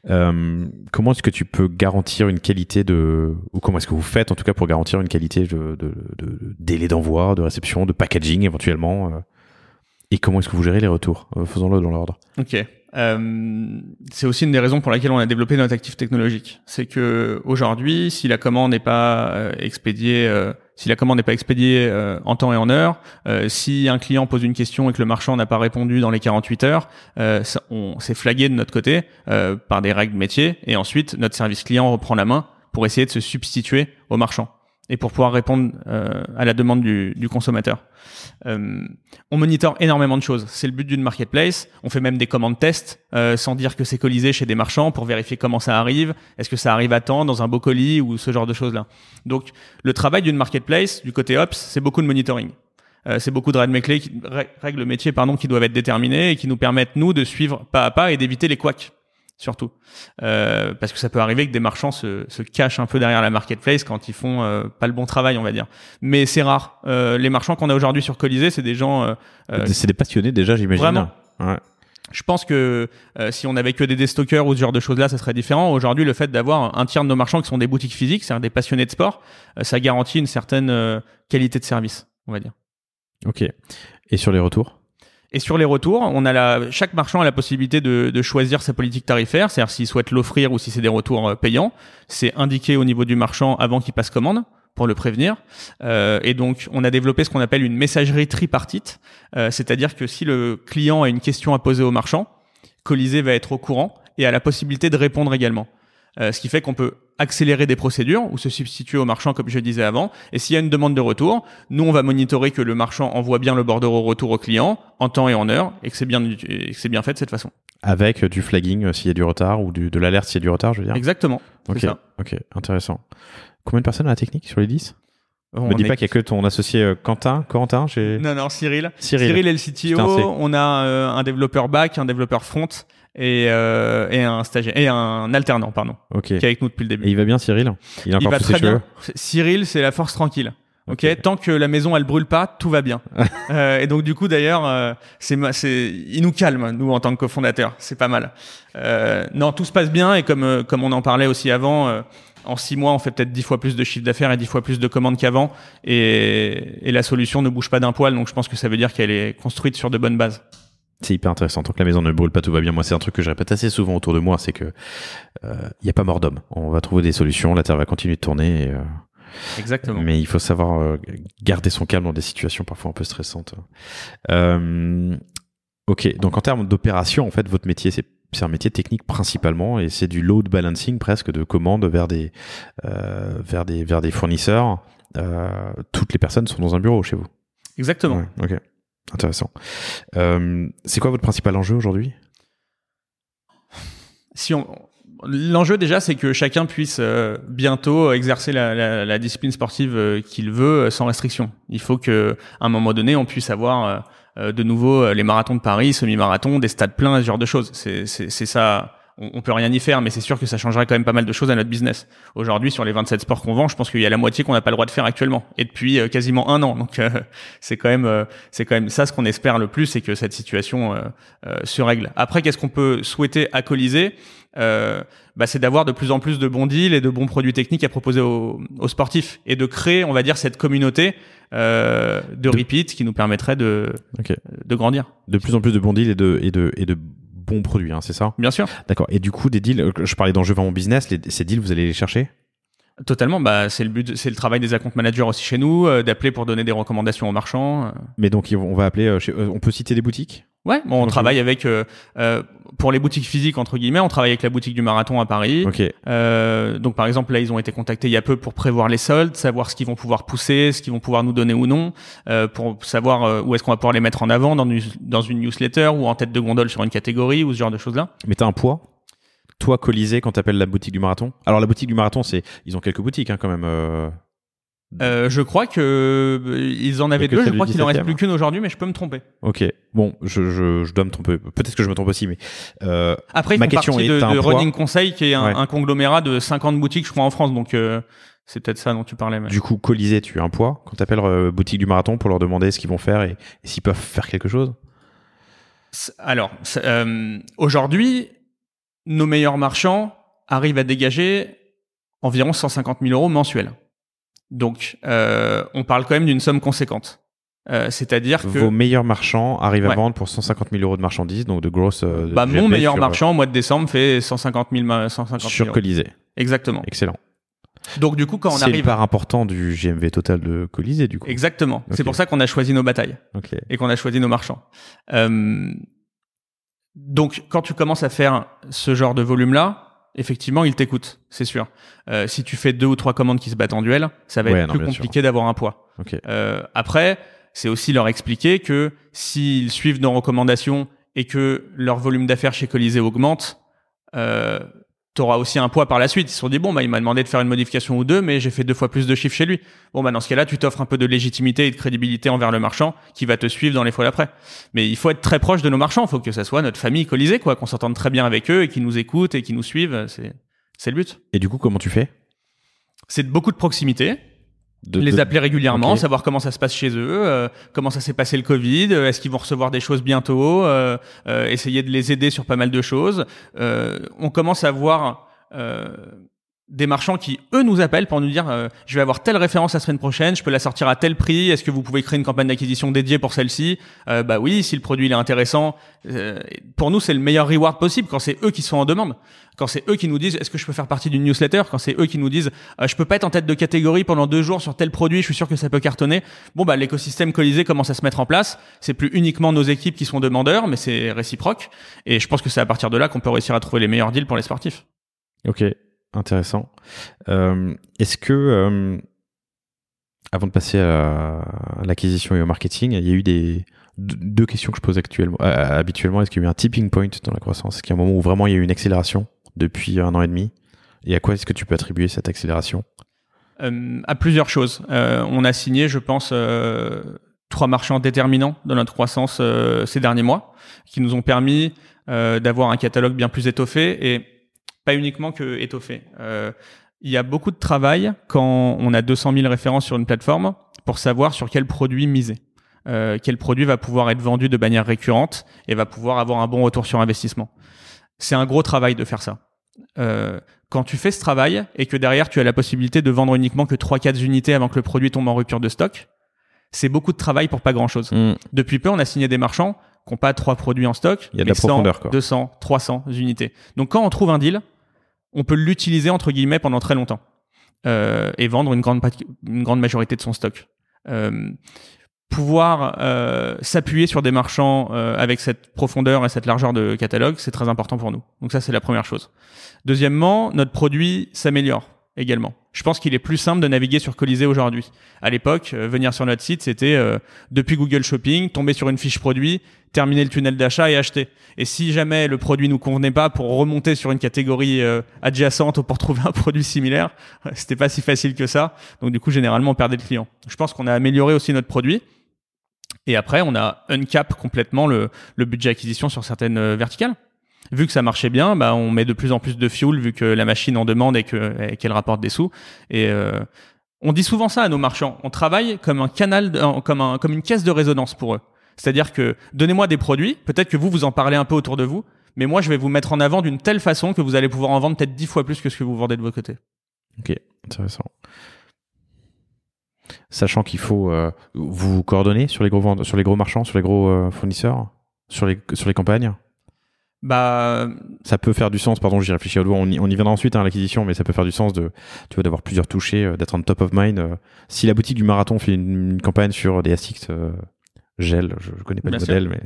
Comment est-ce que tu peux garantir une qualité ou comment est-ce que vous faites en tout cas pour garantir une qualité de délai d'envoi, de réception, de packaging éventuellement, et comment est-ce que vous gérez les retours? Faisons-le dans l'ordre. Ok. C'est aussi une des raisons pour laquelle on a développé notre actif technologique. C'est que aujourd'hui, si la commande n'est pas expédiée en temps et en heure, si un client pose une question et que le marchand n'a pas répondu dans les 48 heures, c'est flagué de notre côté par des règles métiers, et ensuite notre service client reprend la main pour essayer de se substituer au marchand et pour pouvoir répondre à la demande du consommateur. On monitore énormément de choses. C'est le but d'une marketplace. On fait même des commandes tests sans dire que c'est colisé chez des marchands pour vérifier comment ça arrive. Est-ce que ça arrive à temps dans un beau colis ou ce genre de choses-là. Donc, le travail d'une marketplace, du côté Ops, c'est beaucoup de monitoring. C'est beaucoup de règles métiers qui doivent être déterminées et qui nous permettent, nous, de suivre pas à pas et d'éviter les couacs. Surtout parce que ça peut arriver que des marchands se cachent un peu derrière la marketplace quand ils font pas le bon travail, on va dire, mais c'est rare. Les marchands qu'on a aujourd'hui sur Colisée, c'est des gens c'est des passionnés déjà, j'imagine. Vraiment. Ouais. Je pense que si on avait que des déstockers ou ce genre de choses là, ça serait différent. Aujourd'hui, le fait d'avoir un tiers de nos marchands qui sont des boutiques physiques, c'est-à-dire des passionnés de sport, ça garantit une certaine qualité de service, on va dire. Ok. Et sur les retours? Et sur les retours, chaque marchand a la possibilité de choisir sa politique tarifaire, c'est-à-dire s'il souhaite l'offrir ou si c'est des retours payants. C'est indiqué au niveau du marchand avant qu'il passe commande pour le prévenir. Et donc, on a développé ce qu'on appelle une messagerie tripartite, c'est-à-dire que si le client a une question à poser au marchand, Colisée va être au courant et a la possibilité de répondre également. Ce qui fait qu'on peut accélérer des procédures ou se substituer au marchand, comme je disais avant. Et s'il y a une demande de retour, nous, on va monitorer que le marchand envoie bien le bordereau retour au client en temps et en heure et que c'est bien fait de cette façon. Avec du flagging s'il y a du retard ou de l'alerte s'il y a du retard, je veux dire. Exactement. Ok, c'est ça. ok, intéressant. Combien de personnes à la technique sur les 10 ? On Me dis pas qu'il y a que ton associé Corentin, Non, Cyril. Cyril Cyril est le CTO. Putain, on a un développeur back, un développeur front et un stagiaire et un alternant, pardon, qui est avec nous depuis le début. Et il va bien, Cyril ? Il a encore va tous très ses cheveux bien. Cyril, c'est la force tranquille. Ok, tant que la maison elle brûle pas, tout va bien. Et donc du coup d'ailleurs, il nous calme nous en tant que cofondateur, c'est pas mal. Non, tout se passe bien et comme on en parlait aussi avant. En 6 mois, on fait peut-être 10 fois plus de chiffre d'affaires et 10 fois plus de commandes qu'avant. Et la solution ne bouge pas d'un poil. Donc, je pense que ça veut dire qu'elle est construite sur de bonnes bases. C'est hyper intéressant. Tant que la maison ne brûle pas, tout va bien. Moi, c'est un truc que je répète assez souvent autour de moi. C'est que y a pas mort d'homme. On va trouver des solutions. La Terre va continuer de tourner. Exactement. Mais il faut savoir garder son calme dans des situations parfois un peu stressantes. Ok. Donc, en termes d'opération, en fait, votre métier, c'est un métier technique principalement et c'est du load balancing presque de commandes vers des fournisseurs. Toutes les personnes sont dans un bureau chez vous. Exactement. Ouais, ok, intéressant. C'est quoi votre principal enjeu aujourd'hui ? L'enjeu déjà, c'est que chacun puisse bientôt exercer la discipline sportive qu'il veut sans restriction. Il faut qu'à un moment donné, on puisse avoir de nouveau les marathons de Paris, semi-marathons, des stades pleins, ce genre de choses. C'est ça. On peut rien y faire, mais c'est sûr que ça changerait quand même pas mal de choses à notre business. Aujourd'hui, sur les 27 sports qu'on vend, je pense qu'il y a la moitié qu'on n'a pas le droit de faire actuellement, et depuis quasiment 1 an. Donc c'est quand même ça ce qu'on espère le plus, c'est que cette situation se règle. Après, qu'est-ce qu'on peut souhaiter à Colisée ? C'est d'avoir de plus en plus de bons deals et de bons produits techniques à proposer aux sportifs et de créer, on va dire, cette communauté de repeat qui nous permettrait de grandir. De plus en plus de bons deals et de bons produits, hein, c'est ça ? Bien sûr. D'accord. Et du coup, des deals, je parlais d'enjeux vraiment business, ces deals, vous allez les chercher ? Totalement, c'est le but, c'est le travail des account managers aussi chez nous, d'appeler pour donner des recommandations aux marchands. Mais donc on va appeler, on peut citer des boutiques ? Ouais, on travaille avec pour les boutiques physiques entre guillemets, on travaille avec la boutique du Marathon à Paris. Okay. Donc par exemple là, ils ont été contactés il y a peu pour prévoir les soldes, savoir ce qu'ils vont pouvoir pousser, ce qu'ils vont pouvoir nous donner ou non, pour savoir où est-ce qu'on va pouvoir les mettre en avant dans une newsletter ou en tête de gondole sur une catégorie ou ce genre de choses là. Mais t'as un poids ? Toi, Colisée, quand t'appelles la boutique du Marathon ? Alors la boutique du Marathon, ils ont quelques boutiques quand même. Je crois que ils en avaient 2. Je crois qu'il en reste plus qu'une aujourd'hui, mais je peux me tromper. Ok. Bon, je dois me tromper. Peut-être que je me trompe aussi, mais après, ils font partie de Running Conseil, qui est un conglomérat de 50 boutiques, je crois, en France. Donc c'est peut-être ça dont tu parlais. Mais... Du coup, Colisée, tu as un poids quand t'appelles boutique du Marathon pour leur demander ce qu'ils vont faire et s'ils peuvent faire quelque chose ? Alors, aujourd'hui, nos meilleurs marchands arrivent à dégager environ 150 000 euros mensuels. Donc, on parle quand même d'une somme conséquente. C'est-à-dire que... Vos meilleurs marchands arrivent à vendre pour 150 000 euros de marchandises, donc de grosses... mon meilleur marchand, au mois de décembre, fait 150 000 sur Colisée. Exactement. Excellent. Donc, du coup, quand on arrive... C'est une part importante du GMV total de Colisée, du coup. Exactement. Okay. C'est pour ça qu'on a choisi nos batailles. Okay. Et qu'on a choisi nos marchands. Donc, quand tu commences à faire ce genre de volume-là, effectivement, ils t'écoutent, c'est sûr. Si tu fais 2 ou 3 commandes qui se battent en duel, ça va être plus compliqué d'avoir un poids. Okay. Après, c'est aussi leur expliquer que s'ils suivent nos recommandations et que leur volume d'affaires chez Colisée augmente, t'auras aussi un poids par la suite. Ils se sont dit, il m'a demandé de faire une modification ou 2, mais j'ai fait 2 fois plus de chiffres chez lui. Dans ce cas-là, tu t'offres un peu de légitimité et de crédibilité envers le marchand qui va te suivre dans les fois d'après. Mais il faut être très proche de nos marchands. Il faut que ça soit notre famille Colisée, quoi, qu'on s'entende très bien avec eux et qu'ils nous écoutent et qu'ils nous suivent. C'est le but. Et du coup, comment tu fais ? C'est beaucoup de proximité. Les appeler régulièrement, savoir comment ça se passe chez eux, comment ça s'est passé le Covid, est-ce qu'ils vont recevoir des choses bientôt, essayer de les aider sur pas mal de choses. On commence à voir des marchands qui, eux, nous appellent pour nous dire je vais avoir telle référence la semaine prochaine, je peux la sortir à tel prix, est-ce que vous pouvez créer une campagne d'acquisition dédiée pour celle-ci? Bah oui, si le produit il est intéressant. Pour nous, c'est le meilleur reward possible quand c'est eux qui sont en demande. Quand c'est eux qui nous disent est-ce que je peux faire partie d'une newsletter? Quand c'est eux qui nous disent je peux pas être en tête de catégorie pendant 2 jours sur tel produit, je suis sûr que ça peut cartonner. Bon, bah l'écosystème Colisée commence à se mettre en place. C'est plus uniquement nos équipes qui sont demandeurs, mais c'est réciproque. Et je pense que c'est à partir de là qu'on peut réussir à trouver les meilleurs deals pour les sportifs. Ok. Intéressant. Est-ce que, avant de passer à l'acquisition et au marketing, il y a eu deux questions que je pose habituellement. Est-ce qu'il y a eu un tipping point dans la croissance? Est-ce qu'il y a un moment où vraiment il y a eu une accélération depuis 1 an et demi? Et à quoi est-ce que tu peux attribuer cette accélération? À plusieurs choses. On a signé, je pense, 3 marchands déterminants dans notre croissance ces derniers mois, qui nous ont permis d'avoir un catalogue bien plus étoffé et pas uniquement que étoffé. Il y a beaucoup de travail quand on a 200 000 références sur une plateforme pour savoir sur quel produit miser. Quel produit va pouvoir être vendu de manière récurrente et va pouvoir avoir un bon retour sur investissement. C'est un gros travail de faire ça. Quand tu fais ce travail et que derrière tu as la possibilité de vendre uniquement que 3-4 unités avant que le produit tombe en rupture de stock, c'est beaucoup de travail pour pas grand-chose. Depuis peu, on a signé des marchands qui n'ont pas 3 produits en stock, il y a de mais la profondeur, 100, 200, 300 unités. Donc quand on trouve un deal, on peut l'utiliser entre guillemets pendant très longtemps et vendre une grande majorité de son stock. Pouvoir s'appuyer sur des marchands avec cette profondeur et cette largeur de catalogue, c'est très important pour nous. Donc ça, c'est la première chose. Deuxièmement, notre produit s'améliore également. Je pense qu'il est plus simple de naviguer sur Colisée aujourd'hui. À l'époque, venir sur notre site, c'était depuis Google Shopping, tomber sur une fiche produit, terminer le tunnel d'achat et acheter. Et si jamais le produit nous convenait pas, pour remonter sur une catégorie adjacente ou pour trouver un produit similaire, c'était pas si facile que ça. Donc du coup, généralement, on perdait le client. Je pense qu'on a amélioré aussi notre produit. Et après, on a uncap complètement le budget acquisition sur certaines verticales. Vu que ça marchait bien, bah on met de plus en plus de fuel vu que la machine en demande et qu'elle rapporte des sous. Et on dit souvent ça à nos marchands. On travaille comme un canal, comme une caisse de résonance pour eux. C'est-à-dire que donnez-moi des produits, peut-être que vous en parlez un peu autour de vous, mais moi je vais vous mettre en avant d'une telle façon que vous allez pouvoir en vendre peut-être 10 fois plus que ce que vous vendez de votre côté. Ok, intéressant. Sachant qu'il faut vous coordonner sur les gros marchands, sur les gros fournisseurs, sur les campagnes. Bah, ça peut faire du sens, pardon, j'y réfléchis à doigt, on y viendra ensuite à l'acquisition, mais ça peut faire du sens d'avoir plusieurs touchés, d'être en top of mind. Si la boutique du marathon fait une campagne sur des ASICS gel, je connais pas le modèle, mais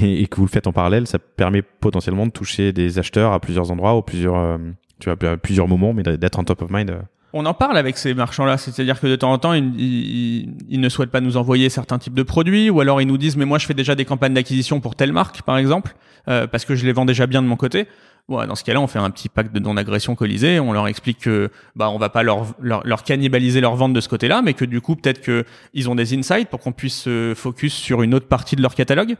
et que vous le faites en parallèle, ça permet potentiellement de toucher des acheteurs à plusieurs endroits ou à plusieurs moments, mais d'être en top of mind. On en parle avec ces marchands-là, c'est-à-dire que de temps en temps, ils ne souhaitent pas nous envoyer certains types de produits, ou alors ils nous disent mais moi je fais déjà des campagnes d'acquisition pour telle marque, par exemple, parce que je les vends déjà bien de mon côté. Bon, dans ce cas-là, on fait un petit pack de non-agression Colisée, on leur explique que on va pas leur cannibaliser leur vente de ce côté-là, mais que du coup peut-être que ils ont des insights pour qu'on puisse se focus sur une autre partie de leur catalogue.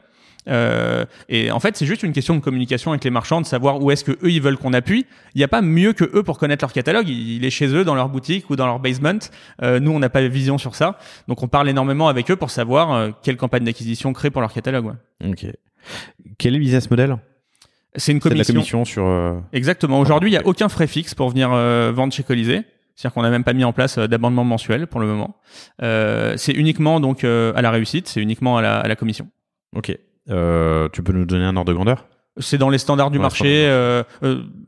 Et en fait, c'est juste une question de communication avec les marchands, de savoir où est-ce que eux ils veulent qu'on appuie. Il n'y a pas mieux que eux pour connaître leur catalogue. Il est chez eux, dans leur boutique ou dans leur basement. Nous, on n'a pas de vision sur ça, donc on parle énormément avec eux pour savoir quelle campagne d'acquisition créer pour leur catalogue. Ouais. Ok. Quel est le business model ? C'est une commission. C'est de la commission sur. Exactement. Aujourd'hui, il n'y a aucun frais fixe pour venir vendre chez Colisée. C'est-à-dire qu'on n'a même pas mis en place d'abonnement mensuel pour le moment. C'est uniquement donc à la réussite, c'est uniquement à la commission. Ok. Tu peux nous donner un ordre de grandeur ? C'est dans les standards du marché.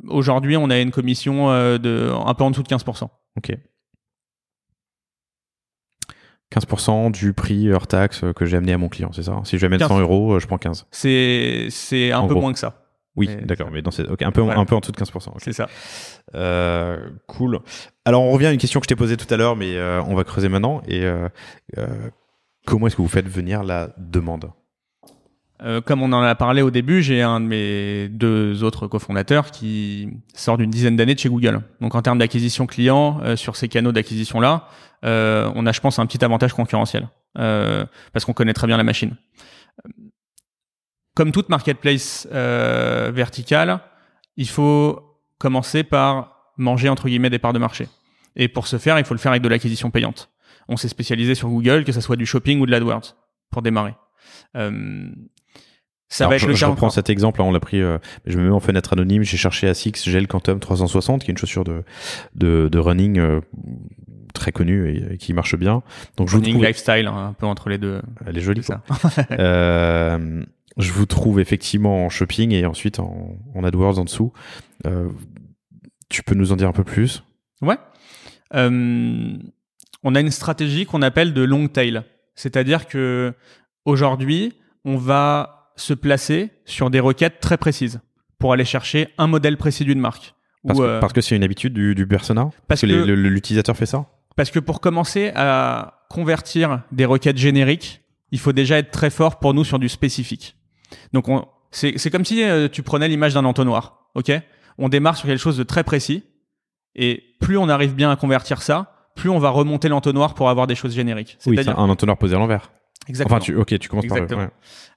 Aujourd'hui, on a une commission de un peu en dessous de 15%. Ok. 15% du prix hors taxe que j'ai amené à mon client, c'est ça ? Si je vais mettre 100 €, je prends 15. C'est un peu moins que ça. Oui, d'accord, mais un peu en dessous de 15%. Okay. C'est ça. Cool. Alors, on revient à une question que je t'ai posée tout à l'heure, mais on va creuser maintenant. Et comment est-ce que vous faites venir la demande ? Comme on en a parlé au début, j'ai un de mes 2 autres cofondateurs qui sort d'une dizaine d'années de chez Google. Donc en termes d'acquisition client, sur ces canaux d'acquisition-là, on a, je pense, un petit avantage concurrentiel parce qu'on connaît très bien la machine. Comme toute marketplace verticale, il faut commencer par manger entre guillemets des parts de marché. Et pour ce faire, il faut le faire avec de l'acquisition payante. On s'est spécialisé sur Google, que ça soit du shopping ou de l'AdWords, pour démarrer. Ça Alors, va être le je cas reprends encore. cet exemple, là, on l'a pris, je me mets en fenêtre anonyme, j'ai cherché ASICS Gel Quantum 360, qui est une chaussure de running très connue et qui marche bien. Donc je vous Running trouve, lifestyle, hein, un peu entre les deux. elle est jolie, C'est quoi. ça. Je vous trouve effectivement en shopping et ensuite en AdWords en dessous. Tu peux nous en dire un peu plus? Ouais. On a une stratégie qu'on appelle de long tail. C'est-à-dire que aujourd'hui, on va se placer sur des requêtes très précises pour aller chercher un modèle précis d'une marque. Parce que c'est une habitude du persona? Parce que l'utilisateur fait ça? Parce que pour commencer à convertir des requêtes génériques, il faut déjà être très fort pour nous sur du spécifique. Donc c'est comme si tu prenais l'image d'un entonnoir. Ok ? On démarre sur quelque chose de très précis et plus on arrive bien à convertir ça, plus on va remonter l'entonnoir pour avoir des choses génériques. Oui, c'est un entonnoir posé à l'envers. Exactement. Enfin, tu commences Exactement.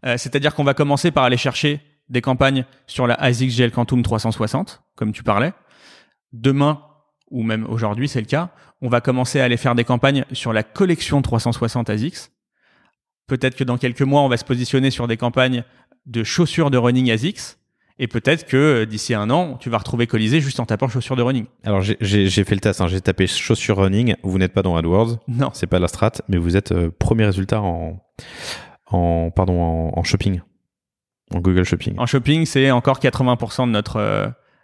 par le... C'est-à-dire qu'on va commencer par aller chercher des campagnes sur la ASICS GL Quantum 360, comme tu parlais. Demain, ou même aujourd'hui, c'est le cas, on va commencer à aller faire des campagnes sur la collection 360 ASICS. Peut-être que dans quelques mois, on va se positionner sur des campagnes de chaussures de running ASICS. Et peut-être que d'ici un an, tu vas retrouver Colisée juste en tapant chaussures de running. Alors, j'ai fait le test, hein. J'ai tapé chaussures running. Vous n'êtes pas dans AdWords. Non. C'est pas la strat, mais vous êtes premier résultat en shopping. En Google Shopping. En shopping, c'est encore 80%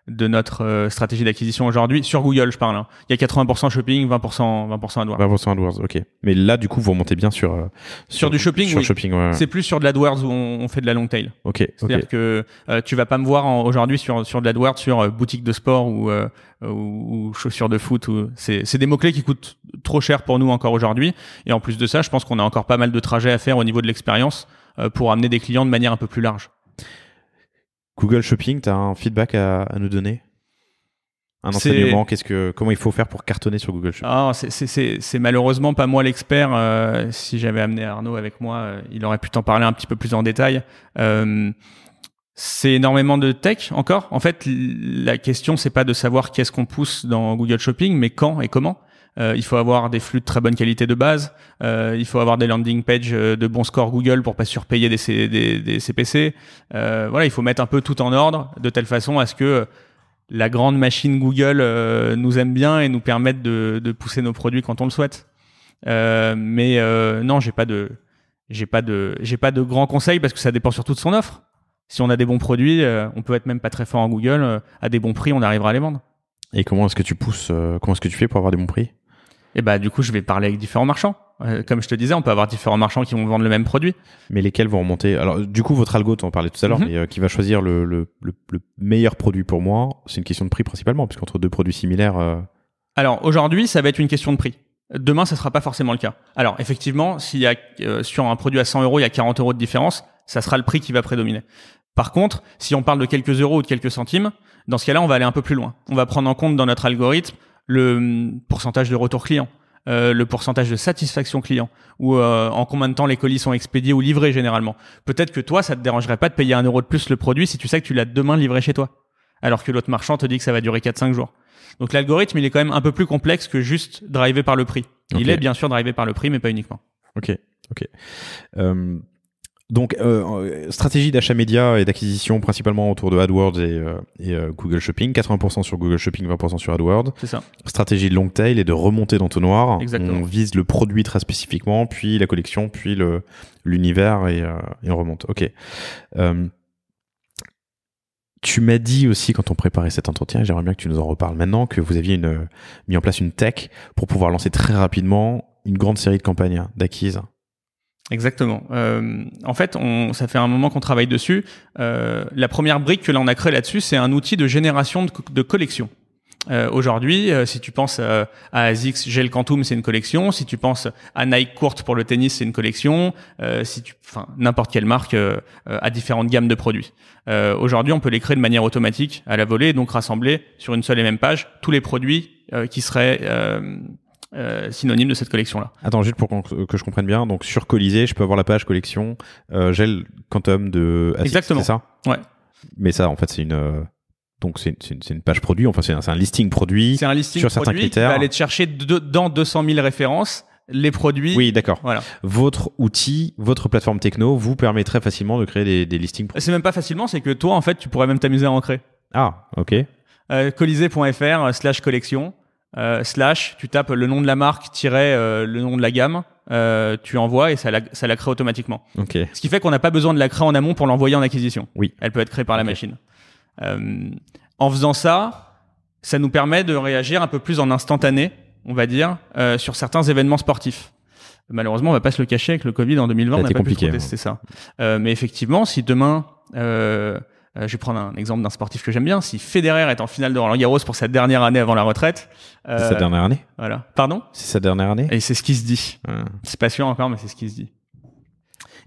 de notre stratégie d'acquisition aujourd'hui. Sur Google, je parle. Hein. Il y a 80% shopping, 20% AdWords. 20% AdWords, ok. Mais là, du coup, vous remontez bien sur du shopping, sur oui. Shopping, ouais. C'est plus sur de l'AdWords où on fait de la long tail. Ok. C'est-à-dire que tu vas pas me voir aujourd'hui sur de l'AdWords sur boutique de sport ou chaussures de foot. C'est des mots-clés qui coûtent trop cher pour nous encore aujourd'hui. Et en plus de ça, je pense qu'on a encore pas mal de trajets à faire au niveau de l'expérience pour amener des clients de manière un peu plus large. Google Shopping, tu as un feedback à nous donner? Un enseignement, comment il faut faire pour cartonner sur Google Shopping? C'est malheureusement pas moi l'expert. Si j'avais amené Arnaud avec moi, il aurait pu t'en parler un petit peu plus en détail. C'est énormément de tech encore. En fait, la question, c'est pas de savoir qu'est-ce qu'on pousse dans Google Shopping, mais quand et comment. Il faut avoir des flux de très bonne qualité de base. Il faut avoir des landing pages de bon score Google pour pas surpayer des CPC. Voilà, il faut mettre un peu tout en ordre de telle façon à ce que la grande machine Google nous aime bien et nous permette de pousser nos produits quand on le souhaite. Non, j'ai pas de grands conseils parce que ça dépend surtout de son offre. Si on a des bons produits, on peut être même pas très fort en Google. À des bons prix, on arrivera à les vendre. Et comment est-ce que tu pousses, comment est-ce que tu fais pour avoir des bons prix? Et du coup, je vais parler avec différents marchands. Comme je te disais, on peut avoir différents marchands qui vont vendre le même produit. Mais lesquels vont remonter? Alors, du coup, votre algo, tu en parlais tout à l'heure, mais qui va choisir le meilleur produit pour moi? C'est une question de prix principalement, puisqu'entre deux produits similaires. Alors, aujourd'hui, ça va être une question de prix. Demain, ça sera pas forcément le cas. Alors, effectivement, s'il y a sur un produit à 100 euros, il y a 40 euros de différence, ça sera le prix qui va prédominer. Par contre, si on parle de quelques euros ou de quelques centimes, dans ce cas-là, on va aller un peu plus loin. On va prendre en compte dans notre algorithme le pourcentage de retour client, le pourcentage de satisfaction client, ou en combien de temps les colis sont expédiés ou livrés généralement. Peut-être que toi, ça te dérangerait pas de payer 1 euro de plus le produit si tu sais que tu l'as demain livré chez toi, alors que l'autre marchand te dit que ça va durer 4-5 jours. Donc l'algorithme, il est quand même un peu plus complexe que juste drivé par le prix. Il est bien sûr drivé par le prix, mais pas uniquement. Ok. Donc, stratégie d'achat média et d'acquisition principalement autour de AdWords et Google Shopping. 80% sur Google Shopping, 20% sur AdWords. C'est ça. Stratégie de long tail et de remontée d'entonnoir. Exactement. On vise le produit très spécifiquement, puis la collection, puis l'univers et on remonte. Ok. Tu m'as dit aussi quand on préparait cet entretien, et j'aimerais bien que tu nous en reparles maintenant, que vous aviez mis en place une tech pour pouvoir lancer très rapidement une grande série de campagnes d'acquise. Exactement. En fait, ça fait un moment qu'on travaille dessus. La première brique que l'on a créée là-dessus, c'est un outil de génération de collection. Aujourd'hui, si tu penses à ASICS Gel Quantum, c'est une collection. Si tu penses à Nike Courte pour le tennis, c'est une collection. N'importe quelle marque a différentes gammes de produits. Aujourd'hui, on peut les créer de manière automatique à la volée, et donc rassembler sur une seule et même page tous les produits qui seraient synonymes de cette collection-là. Attends, juste pour que je comprenne bien. Donc sur Colisée, je peux avoir la page collection Gel Quantum de ASICS. Exactement. C'est ça? Ouais. Mais ça, en fait, c'est une page produit, enfin c'est un listing produit. C'est un listing sur certains produit critères. qui va aller te chercher dans 200 000 références les produits. Oui, d'accord. Voilà. Votre outil, votre plateforme techno vous permet très facilement de créer des listings. C'est même pas facilement, c'est que toi, en fait, tu pourrais même t'amuser à en créer. Ah, ok. Colisée.fr/collection / tu tapes le nom de la marque le nom de la gamme, tu envoies et ça la crée automatiquement. Ok. Ce qui fait qu'on n'a pas besoin de la créer en amont pour l'envoyer en acquisition. Oui. Elle peut être créée par la machine. En faisant ça, ça nous permet de réagir un peu plus en instantané, on va dire, sur certains événements sportifs. Malheureusement, on va pas se le cacher, avec le Covid en 2020, on n'a pas pu trop tester ça. Mais effectivement, si demain, je vais prendre un exemple d'un sportif que j'aime bien, si Federer est en finale de Roland-Garros pour sa dernière année avant la retraite. C'est sa dernière année? Voilà. Pardon? C'est sa dernière année? Et c'est ce qui se dit. C'est pas sûr encore, mais c'est ce qui se dit.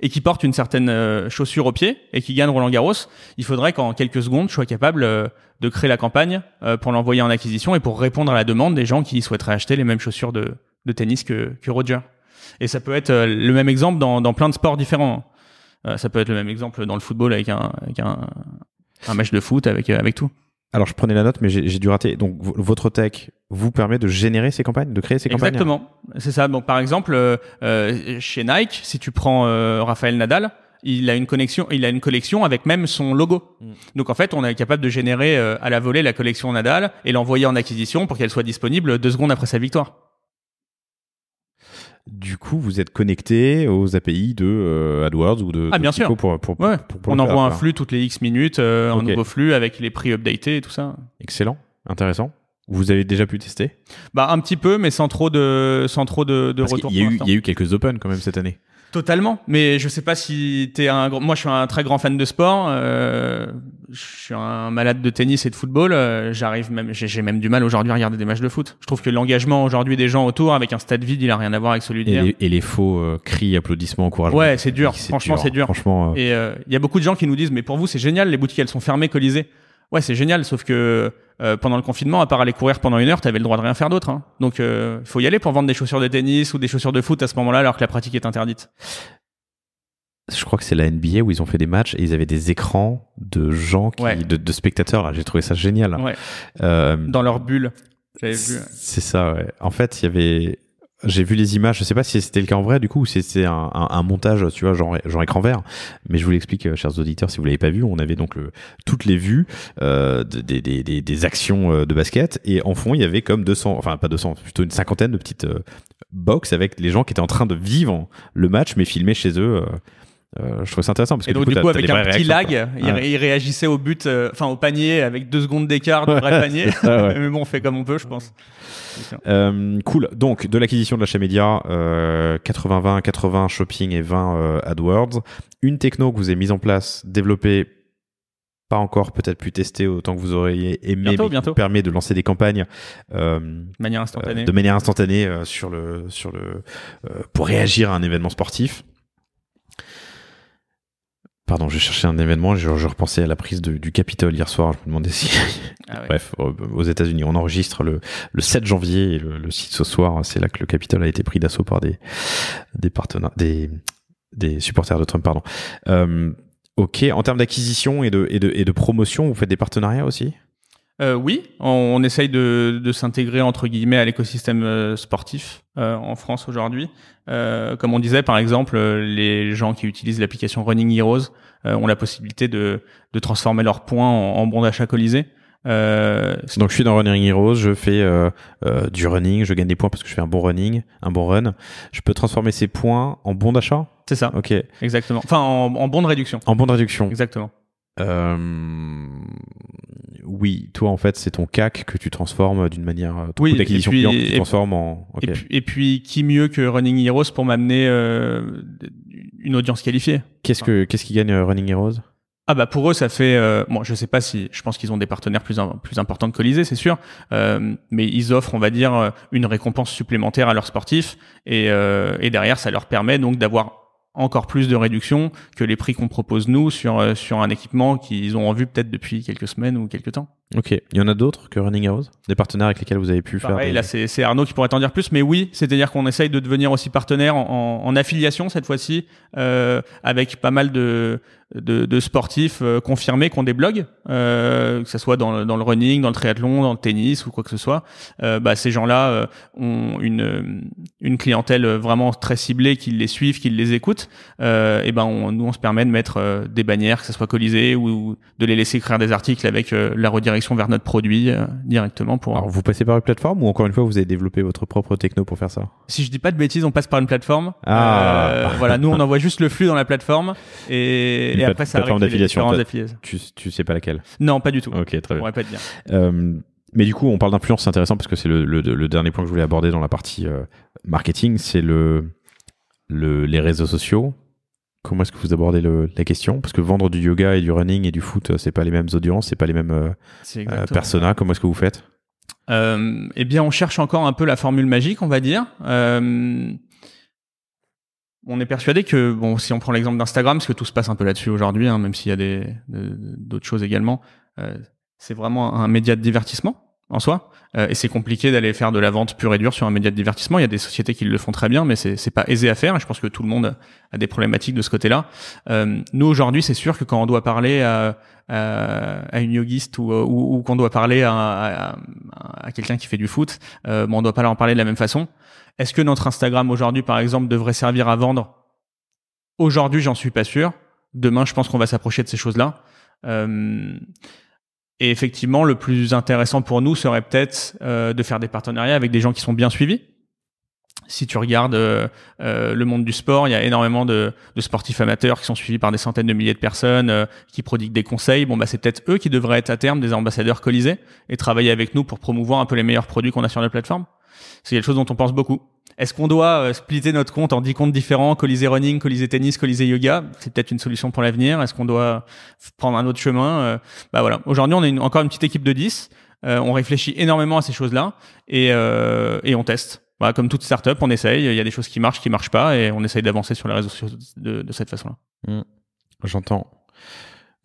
Et qui porte une certaine chaussure au pied et qui gagne Roland-Garros, il faudrait qu'en quelques secondes, je sois capable de créer la campagne pour l'envoyer en acquisition et pour répondre à la demande des gens qui souhaiteraient acheter les mêmes chaussures de tennis que Roger. Et ça peut être le même exemple dans plein de sports différents. Ça peut être le même exemple dans le football avec un match de foot avec tout. Alors, je prenais la note, mais j'ai dû rater. Donc, votre tech vous permet de générer ces campagnes, de créer ces campagnes? Exactement. C'est ça. Donc, par exemple, chez Nike, si tu prends Rafael Nadal, il a une collection avec même son logo. Donc, en fait, on est capable de générer à la volée la collection Nadal et l'envoyer en acquisition pour qu'elle soit disponible 2 secondes après sa victoire. Du coup, vous êtes connecté aux API de AdWords ou de bien sûr. Pour on envoie un flux toutes les X minutes, un nouveau flux avec les prix updatés et tout ça. Excellent, intéressant. Vous avez déjà pu tester? Un petit peu, mais sans trop de retour. Il y a eu quelques open quand même cette année. Totalement, mais je sais pas si t'es moi je suis un très grand fan de sport, je suis un malade de tennis et de football, j'ai même du mal aujourd'hui à regarder des matchs de foot. Je trouve que l'engagement aujourd'hui des gens autour avec un stade vide, il a rien à voir avec celui d'hier. Et les faux cris, applaudissements, encouragements. Ouais, c'est dur, franchement c'est dur. Et il y a beaucoup de gens qui nous disent mais pour vous c'est génial, les boutiques elles sont fermées, Colisée. Ouais, c'est génial, sauf que pendant le confinement, à part aller courir pendant 1 heure, t'avais le droit de rien faire d'autre. Donc, il faut y aller pour vendre des chaussures de tennis ou des chaussures de foot à ce moment-là, alors que la pratique est interdite. Je crois que c'est la NBA où ils ont fait des matchs et ils avaient des écrans de gens, de spectateurs. Là, j'ai trouvé ça génial. Ouais. Dans leur bulle. J'avais vu. C'est ça, ouais. En fait, j'ai vu les images, je sais pas si c'était le cas en vrai du coup ou si c'était un montage, tu vois, genre écran vert, mais je vous l'explique, chers auditeurs, si vous l'avez pas vu, on avait donc toutes les vues des actions de basket et en fond il y avait comme 200, enfin pas 200, plutôt une cinquantaine de petites box avec les gens qui étaient en train de vivre le match mais filmés chez eux. Je trouvais ça intéressant parce que du coup avec un petit lag, il réagissait au but, au panier avec 2 secondes d'écart du vrai panier. Ça, ouais. Mais bon, on fait comme on peut, je pense. Cool. Donc de l'acquisition de l'achat média, 80-20, 80 shopping et 20 AdWords. Une techno que vous avez mise en place, développée, pas encore peut-être plus testée autant que vous auriez aimé, bientôt. Qui permet de lancer des campagnes de manière instantanée pour réagir à un événement sportif. Pardon, j'ai cherché un événement, je repensais à la prise du Capitole hier soir, je me demandais si... Ouais. Bref, aux États-Unis, on enregistre le 7 janvier et le 6 ce soir, c'est là que le Capitole a été pris d'assaut par des partenaires, des supporters de Trump, pardon. Ok, en termes d'acquisition et de promotion, vous faites des partenariats aussi? Oui, on essaye de s'intégrer entre guillemets à l'écosystème sportif en France aujourd'hui. Comme on disait, par exemple, les gens qui utilisent l'application Running Heroes ont la possibilité de transformer leurs points en bons d'achat Colisée. Donc je suis dans Running Heroes, je fais du running, je gagne des points parce que je fais un bon run. Je peux transformer ces points en bons d'achat? C'est ça. Ok. Exactement. Enfin, en bons de réduction. En bons de réduction. Exactement. Oui, toi en fait c'est ton CAC que tu transformes d'une manière coût d'acquisition client que tu transformes en. Okay. Et puis qui mieux que Running Heroes pour m'amener une audience qualifiée. Qu'est-ce qui gagne Running Heroes? Pour eux ça fait je sais pas si je pense qu'ils ont des partenaires plus importants que Colisée, c'est sûr, mais ils offrent on va dire une récompense supplémentaire à leurs sportifs et derrière ça leur permet donc d'avoir encore plus de réduction que les prix qu'on propose nous sur un équipement qu'ils ont en vue peut-être depuis quelques semaines ou quelques temps. Ok. Il y en a d'autres que Running Heroes, des partenaires avec lesquels vous avez pu Pareil, faire là c'est Arnaud qui pourrait t'en dire plus, mais oui, c'est-à-dire qu'on essaye de devenir aussi partenaire en affiliation cette fois-ci, avec pas mal de sportifs confirmés qui ont des blogs, que ce soit dans le running, dans le triathlon, dans le tennis ou quoi que ce soit. Ces gens-là ont une clientèle vraiment très ciblée, qui les suivent, qui les écoutent. Nous on se permet de mettre des bannières, que ce soit Colisée, ou de les laisser écrire des articles avec la redirection vers notre produit directement pour. Alors, vous passez par une plateforme ou encore une fois vous avez développé votre propre techno pour faire ça? Si je dis pas de bêtises, on passe par une plateforme. Ah. Voilà, nous on envoie juste le flux dans la plateforme et après ça arrive d'affiliation. d'affiliation. Tu sais pas laquelle? Non, pas du tout. Ok, très bien. On pourrait pas te dire. Mais du coup, on parle d'influence, c'est intéressant parce que c'est le dernier point que je voulais aborder dans la partie marketing, c'est les réseaux sociaux. Comment est-ce que vous abordez la question? Parce que vendre du yoga et du running et du foot, c'est pas les mêmes audiences, c'est pas les mêmes personas. Comment est-ce que vous faites? On cherche encore un peu la formule magique, on va dire. On est persuadé que, si on prend l'exemple d'Instagram, parce que tout se passe un peu là-dessus aujourd'hui, même s'il y a d'autres choses également, c'est vraiment un média de divertissement en soi, et c'est compliqué d'aller faire de la vente pure et dure sur un média de divertissement. Il y a des sociétés qui le font très bien, mais c'est pas aisé à faire, et je pense que tout le monde a des problématiques de ce côté-là. Nous aujourd'hui, c'est sûr que quand on doit parler à une yogiste ou qu'on doit parler à quelqu'un qui fait du foot, on doit pas leur en parler de la même façon. Est-ce que notre Instagram aujourd'hui, par exemple, devrait servir à vendre? Aujourd'hui, j'en suis pas sûr. Demain, je pense qu'on va s'approcher de ces choses-là. Et effectivement, le plus intéressant pour nous serait peut-être de faire des partenariats avec des gens qui sont bien suivis. Si tu regardes le monde du sport, il y a énormément de sportifs amateurs qui sont suivis par des centaines de milliers de personnes, qui prodiguent des conseils. C'est peut-être eux qui devraient être à terme des ambassadeurs Colisée et travailler avec nous pour promouvoir un peu les meilleurs produits qu'on a sur notre plateforme. C'est quelque chose dont on pense beaucoup. Est-ce qu'on doit splitter notre compte en 10 comptes différents, Colisée Running, Colisée Tennis, Colisée Yoga? C'est peut-être une solution pour l'avenir. Est-ce qu'on doit prendre un autre chemin? Voilà. Aujourd'hui, on est encore une petite équipe de 10. On réfléchit énormément à ces choses-là et on teste. Voilà, comme toute startup, on essaye. Il y a des choses qui marchent pas, et on essaye d'avancer sur les réseaux sociaux de cette façon-là. J'entends.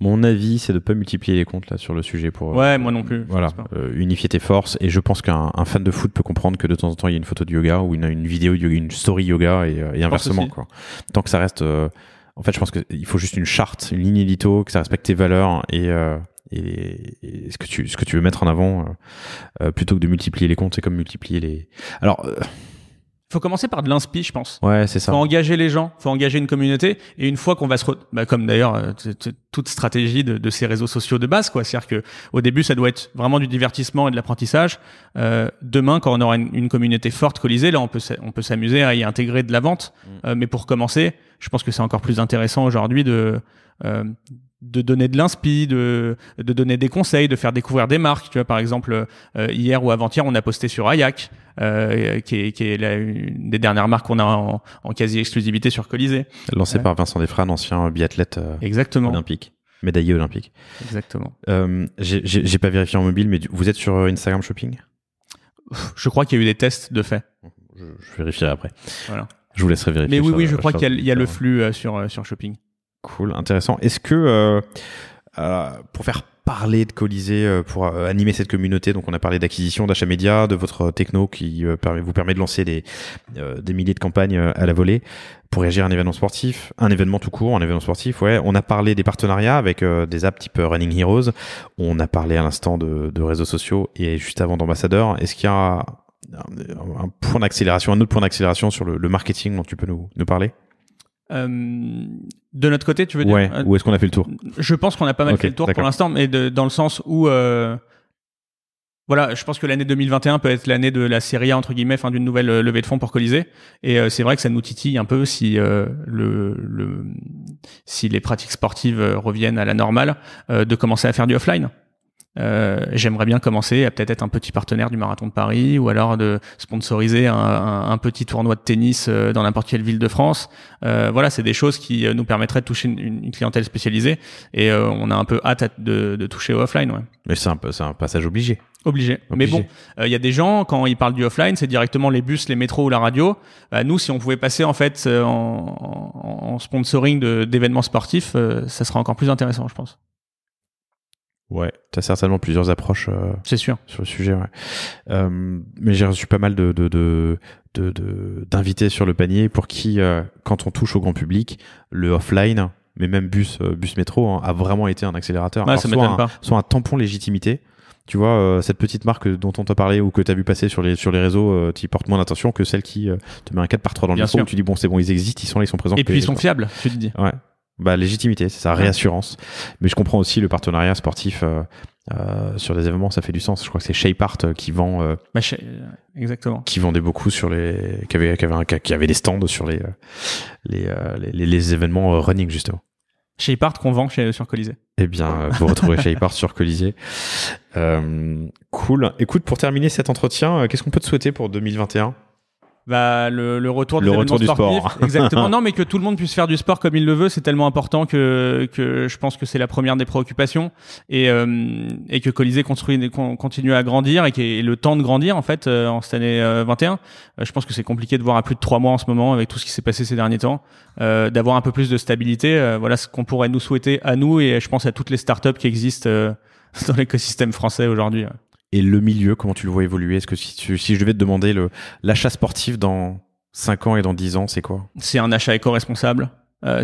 Mon avis, c'est de pas multiplier les comptes là sur le sujet pour. Ouais, moi non plus. Voilà, unifier tes forces. Et je pense qu'un fan de foot peut comprendre que de temps en temps il y a une photo de yoga ou une vidéo yoga, une story yoga et inversement quoi. Tant que ça reste, en fait, je pense qu'il faut juste une charte, une ligne édito, que ça respecte tes valeurs et ce que tu veux mettre en avant, plutôt que de multiplier les comptes, c'est comme multiplier les. Alors. Faut commencer par de l'inspi, je pense. Ouais, c'est ça. Faut engager les gens, faut engager une communauté, et une fois qu'on va comme d'ailleurs toute stratégie de ces réseaux sociaux de base, quoi. C'est-à-dire que au début, ça doit être vraiment du divertissement et de l'apprentissage. Demain, quand on aura une communauté forte Colisée, là, on peut s'amuser à y intégrer de la vente. Mais pour commencer, je pense que c'est encore plus intéressant aujourd'hui de donner de l'inspi, de donner des conseils, de faire découvrir des marques. Tu vois, par exemple, hier ou avant-hier, on a posté sur Ayak, qui est une des dernières marques qu'on a en quasi-exclusivité sur Colisée. Lancé par Vincent Desfranes, ancien biathlète olympique, médaillé olympique. Exactement. J'ai pas vérifié en mobile, mais vous êtes sur Instagram Shopping? Je crois qu'il y a eu des tests de fait. Je vérifierai après. Voilà. Je vous laisserai vérifier. Mais oui, je crois qu'il y a le flux sur Shopping. Cool, intéressant. Est-ce que pour faire parler de Colisée, pour animer cette communauté, donc on a parlé d'acquisition, d'achat média, de votre techno qui vous permet de lancer des milliers de campagnes à la volée pour réagir à un événement sportif, un événement tout court, un événement sportif. Ouais, on a parlé des partenariats avec des apps type Running Heroes. On a parlé à l'instant de réseaux sociaux et juste avant d'ambassadeurs. Est-ce qu'il y a un point d'accélération, un autre point d'accélération sur le marketing dont tu peux nous parler? De notre côté, tu veux dire? Ouais, ou est-ce qu'on a fait le tour? Je pense qu'on a pas mal fait le tour pour l'instant, mais dans le sens où voilà, je pense que l'année 2021 peut être l'année de la série A, entre guillemets, d'une nouvelle levée de fonds pour Colisée. Et c'est vrai que ça nous titille un peu si si les pratiques sportives reviennent à la normale, de commencer à faire du offline. J'aimerais bien commencer à peut-être être un petit partenaire du Marathon de Paris, ou alors de sponsoriser un petit tournoi de tennis dans n'importe quelle ville de France. Voilà, c'est des choses qui nous permettraient de toucher une clientèle spécialisée, et on a un peu hâte de toucher au offline. Ouais. Mais c'est un passage obligé. Obligé. Mais bon, il y a des gens, quand ils parlent du offline, c'est directement les bus, les métros ou la radio. Nous, si on pouvait passer en fait en sponsoring d'événements sportifs, ça serait encore plus intéressant, je pense. Ouais, tu as certainement plusieurs approches c'est sûr. Sur le sujet. Ouais. Mais j'ai reçu pas mal d'invités sur le panier pour qui, quand on touche au grand public, le offline, mais même bus métro, a vraiment été un accélérateur. Ouais, ça m'étonne pas. Soit un tampon légitimité. Tu vois, cette petite marque dont on t'a parlé ou que tu as vu passer sur les réseaux, tu y portes moins d'attention que celle qui te met un 4x3 dans le métro où tu dis bon, c'est bon, ils existent, ils sont là, ils sont présents. Et puis ils sont fiables, tu te dis. Ouais. Bah, légitimité, c'est ça, réassurance. Mais je comprends aussi le partenariat sportif sur des événements, ça fait du sens. Je crois que c'est Shapeart qui vend. Exactement. Qui vendait beaucoup sur les. Qui avait des stands sur les événements running, justement. Shapeart qu'on vend sur Colisée. Eh bien, vous retrouverez Shapeart sur Colisée. Cool. Écoute, pour terminer cet entretien, qu'est-ce qu'on peut te souhaiter pour 2021 ? Bah, le retour des événements sportifs. Sport. Exactement. Non, mais que tout le monde puisse faire du sport comme il le veut, c'est tellement important que je pense que c'est la première des préoccupations et que Colisée continue à grandir et qu'il ait le temps de grandir, en fait, en cette année 21. Je pense que c'est compliqué de voir à plus de 3 mois en ce moment avec tout ce qui s'est passé ces derniers temps, d'avoir un peu plus de stabilité. Voilà ce qu'on pourrait nous souhaiter à nous et je pense à toutes les startups qui existent dans l'écosystème français aujourd'hui. Et le milieu, comment tu le vois évoluer ? Est-ce que si je devais te demander l'achat sportif dans 5 ans et dans 10 ans, c'est quoi ? C'est un achat éco-responsable.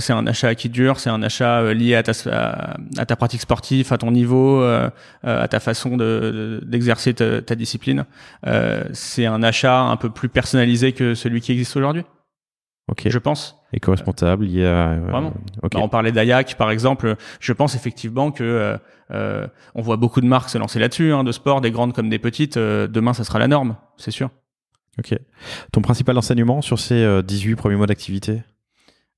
C'est un achat qui dure. C'est un achat lié à ta pratique sportive, à ton niveau, à ta façon d'exercer ta discipline. C'est un achat un peu plus personnalisé que celui qui existe aujourd'hui. Ok. Je pense. Éco-responsable, lié à... Vraiment. Okay. Bah, on parlait d'Ayak, par exemple. Je pense effectivement que on voit beaucoup de marques se lancer là-dessus, de sport, des grandes comme des petites. Demain, ça sera la norme, c'est sûr. Ok. Ton principal enseignement sur ces 18 premiers mois d'activité ?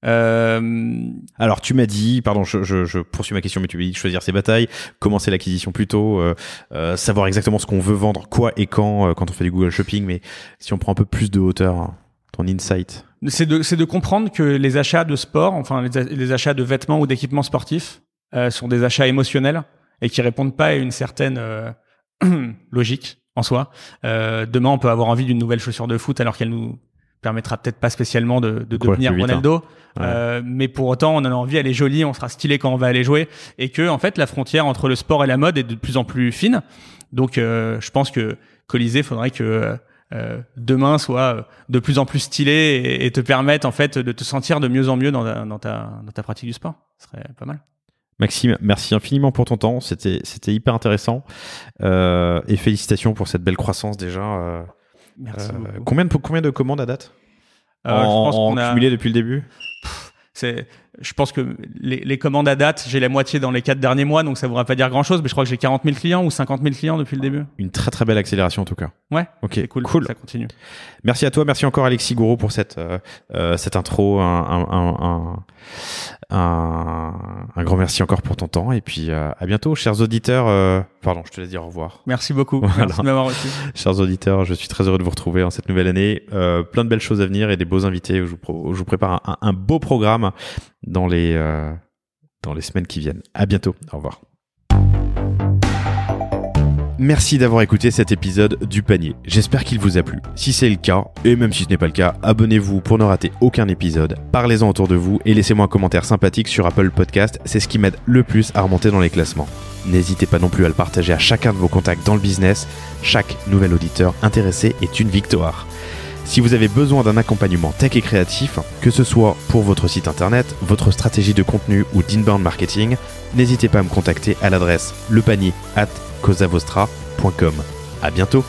Alors, tu m'as dit, pardon, je poursuis ma question, mais tu m'as dit choisir ses batailles, commencer l'acquisition plus tôt, savoir exactement ce qu'on veut vendre, quoi et quand on fait du Google Shopping. Mais si on prend un peu plus de hauteur, ton insight. C'est de comprendre que les achats de sport, enfin les achats de vêtements ou d'équipements sportifs, sont des achats émotionnels et qui répondent pas à une certaine logique en soi. Demain, on peut avoir envie d'une nouvelle chaussure de foot alors qu'elle nous permettra peut-être pas spécialement de devenir Ronaldo. Ouais. Mais pour autant, on en a envie, elle est jolie, on sera stylé quand on va aller jouer. Et que, en fait, la frontière entre le sport et la mode est de plus en plus fine. Donc, je pense que Colisée, faudrait que demain soit de plus en plus stylé et te permette, en fait, de te sentir de mieux en mieux dans ta pratique du sport. Ce serait pas mal. Maxime, merci infiniment pour ton temps. C'était hyper intéressant. Et félicitations pour cette belle croissance déjà. Merci beaucoup. Combien de commandes à date je pense qu'on a cumulé depuis le début? Je pense que les commandes à date, j'ai la moitié dans les 4 derniers mois, donc ça ne voudra pas dire grand-chose, mais je crois que j'ai 40 000 clients ou 50 000 clients depuis le début. Une très très belle accélération en tout cas. Ouais, ok, c'est cool, ça continue. Merci à toi, merci encore Alexis Gouraud pour cette intro, un grand merci encore pour ton temps, et puis à bientôt, chers auditeurs. Pardon, je te laisse dire au revoir. Merci beaucoup, voilà. Merci de m'avoir reçu. Chers auditeurs, je suis très heureux de vous retrouver en cette nouvelle année. Plein de belles choses à venir et des beaux invités. Je vous prépare un beau programme dans les semaines qui viennent. À bientôt, au revoir. Merci d'avoir écouté cet épisode du panier. J'espère qu'il vous a plu. Si c'est le cas, et même si ce n'est pas le cas, abonnez-vous pour ne rater aucun épisode. Parlez-en autour de vous et laissez-moi un commentaire sympathique sur Apple Podcast. C'est ce qui m'aide le plus à remonter dans les classements. N'hésitez pas non plus à le partager à chacun de vos contacts dans le business. Chaque nouvel auditeur intéressé est une victoire. Si vous avez besoin d'un accompagnement tech et créatif, que ce soit pour votre site internet, votre stratégie de contenu ou d'inbound marketing, n'hésitez pas à me contacter à l'adresse lepanier@causavostra.com. À bientôt.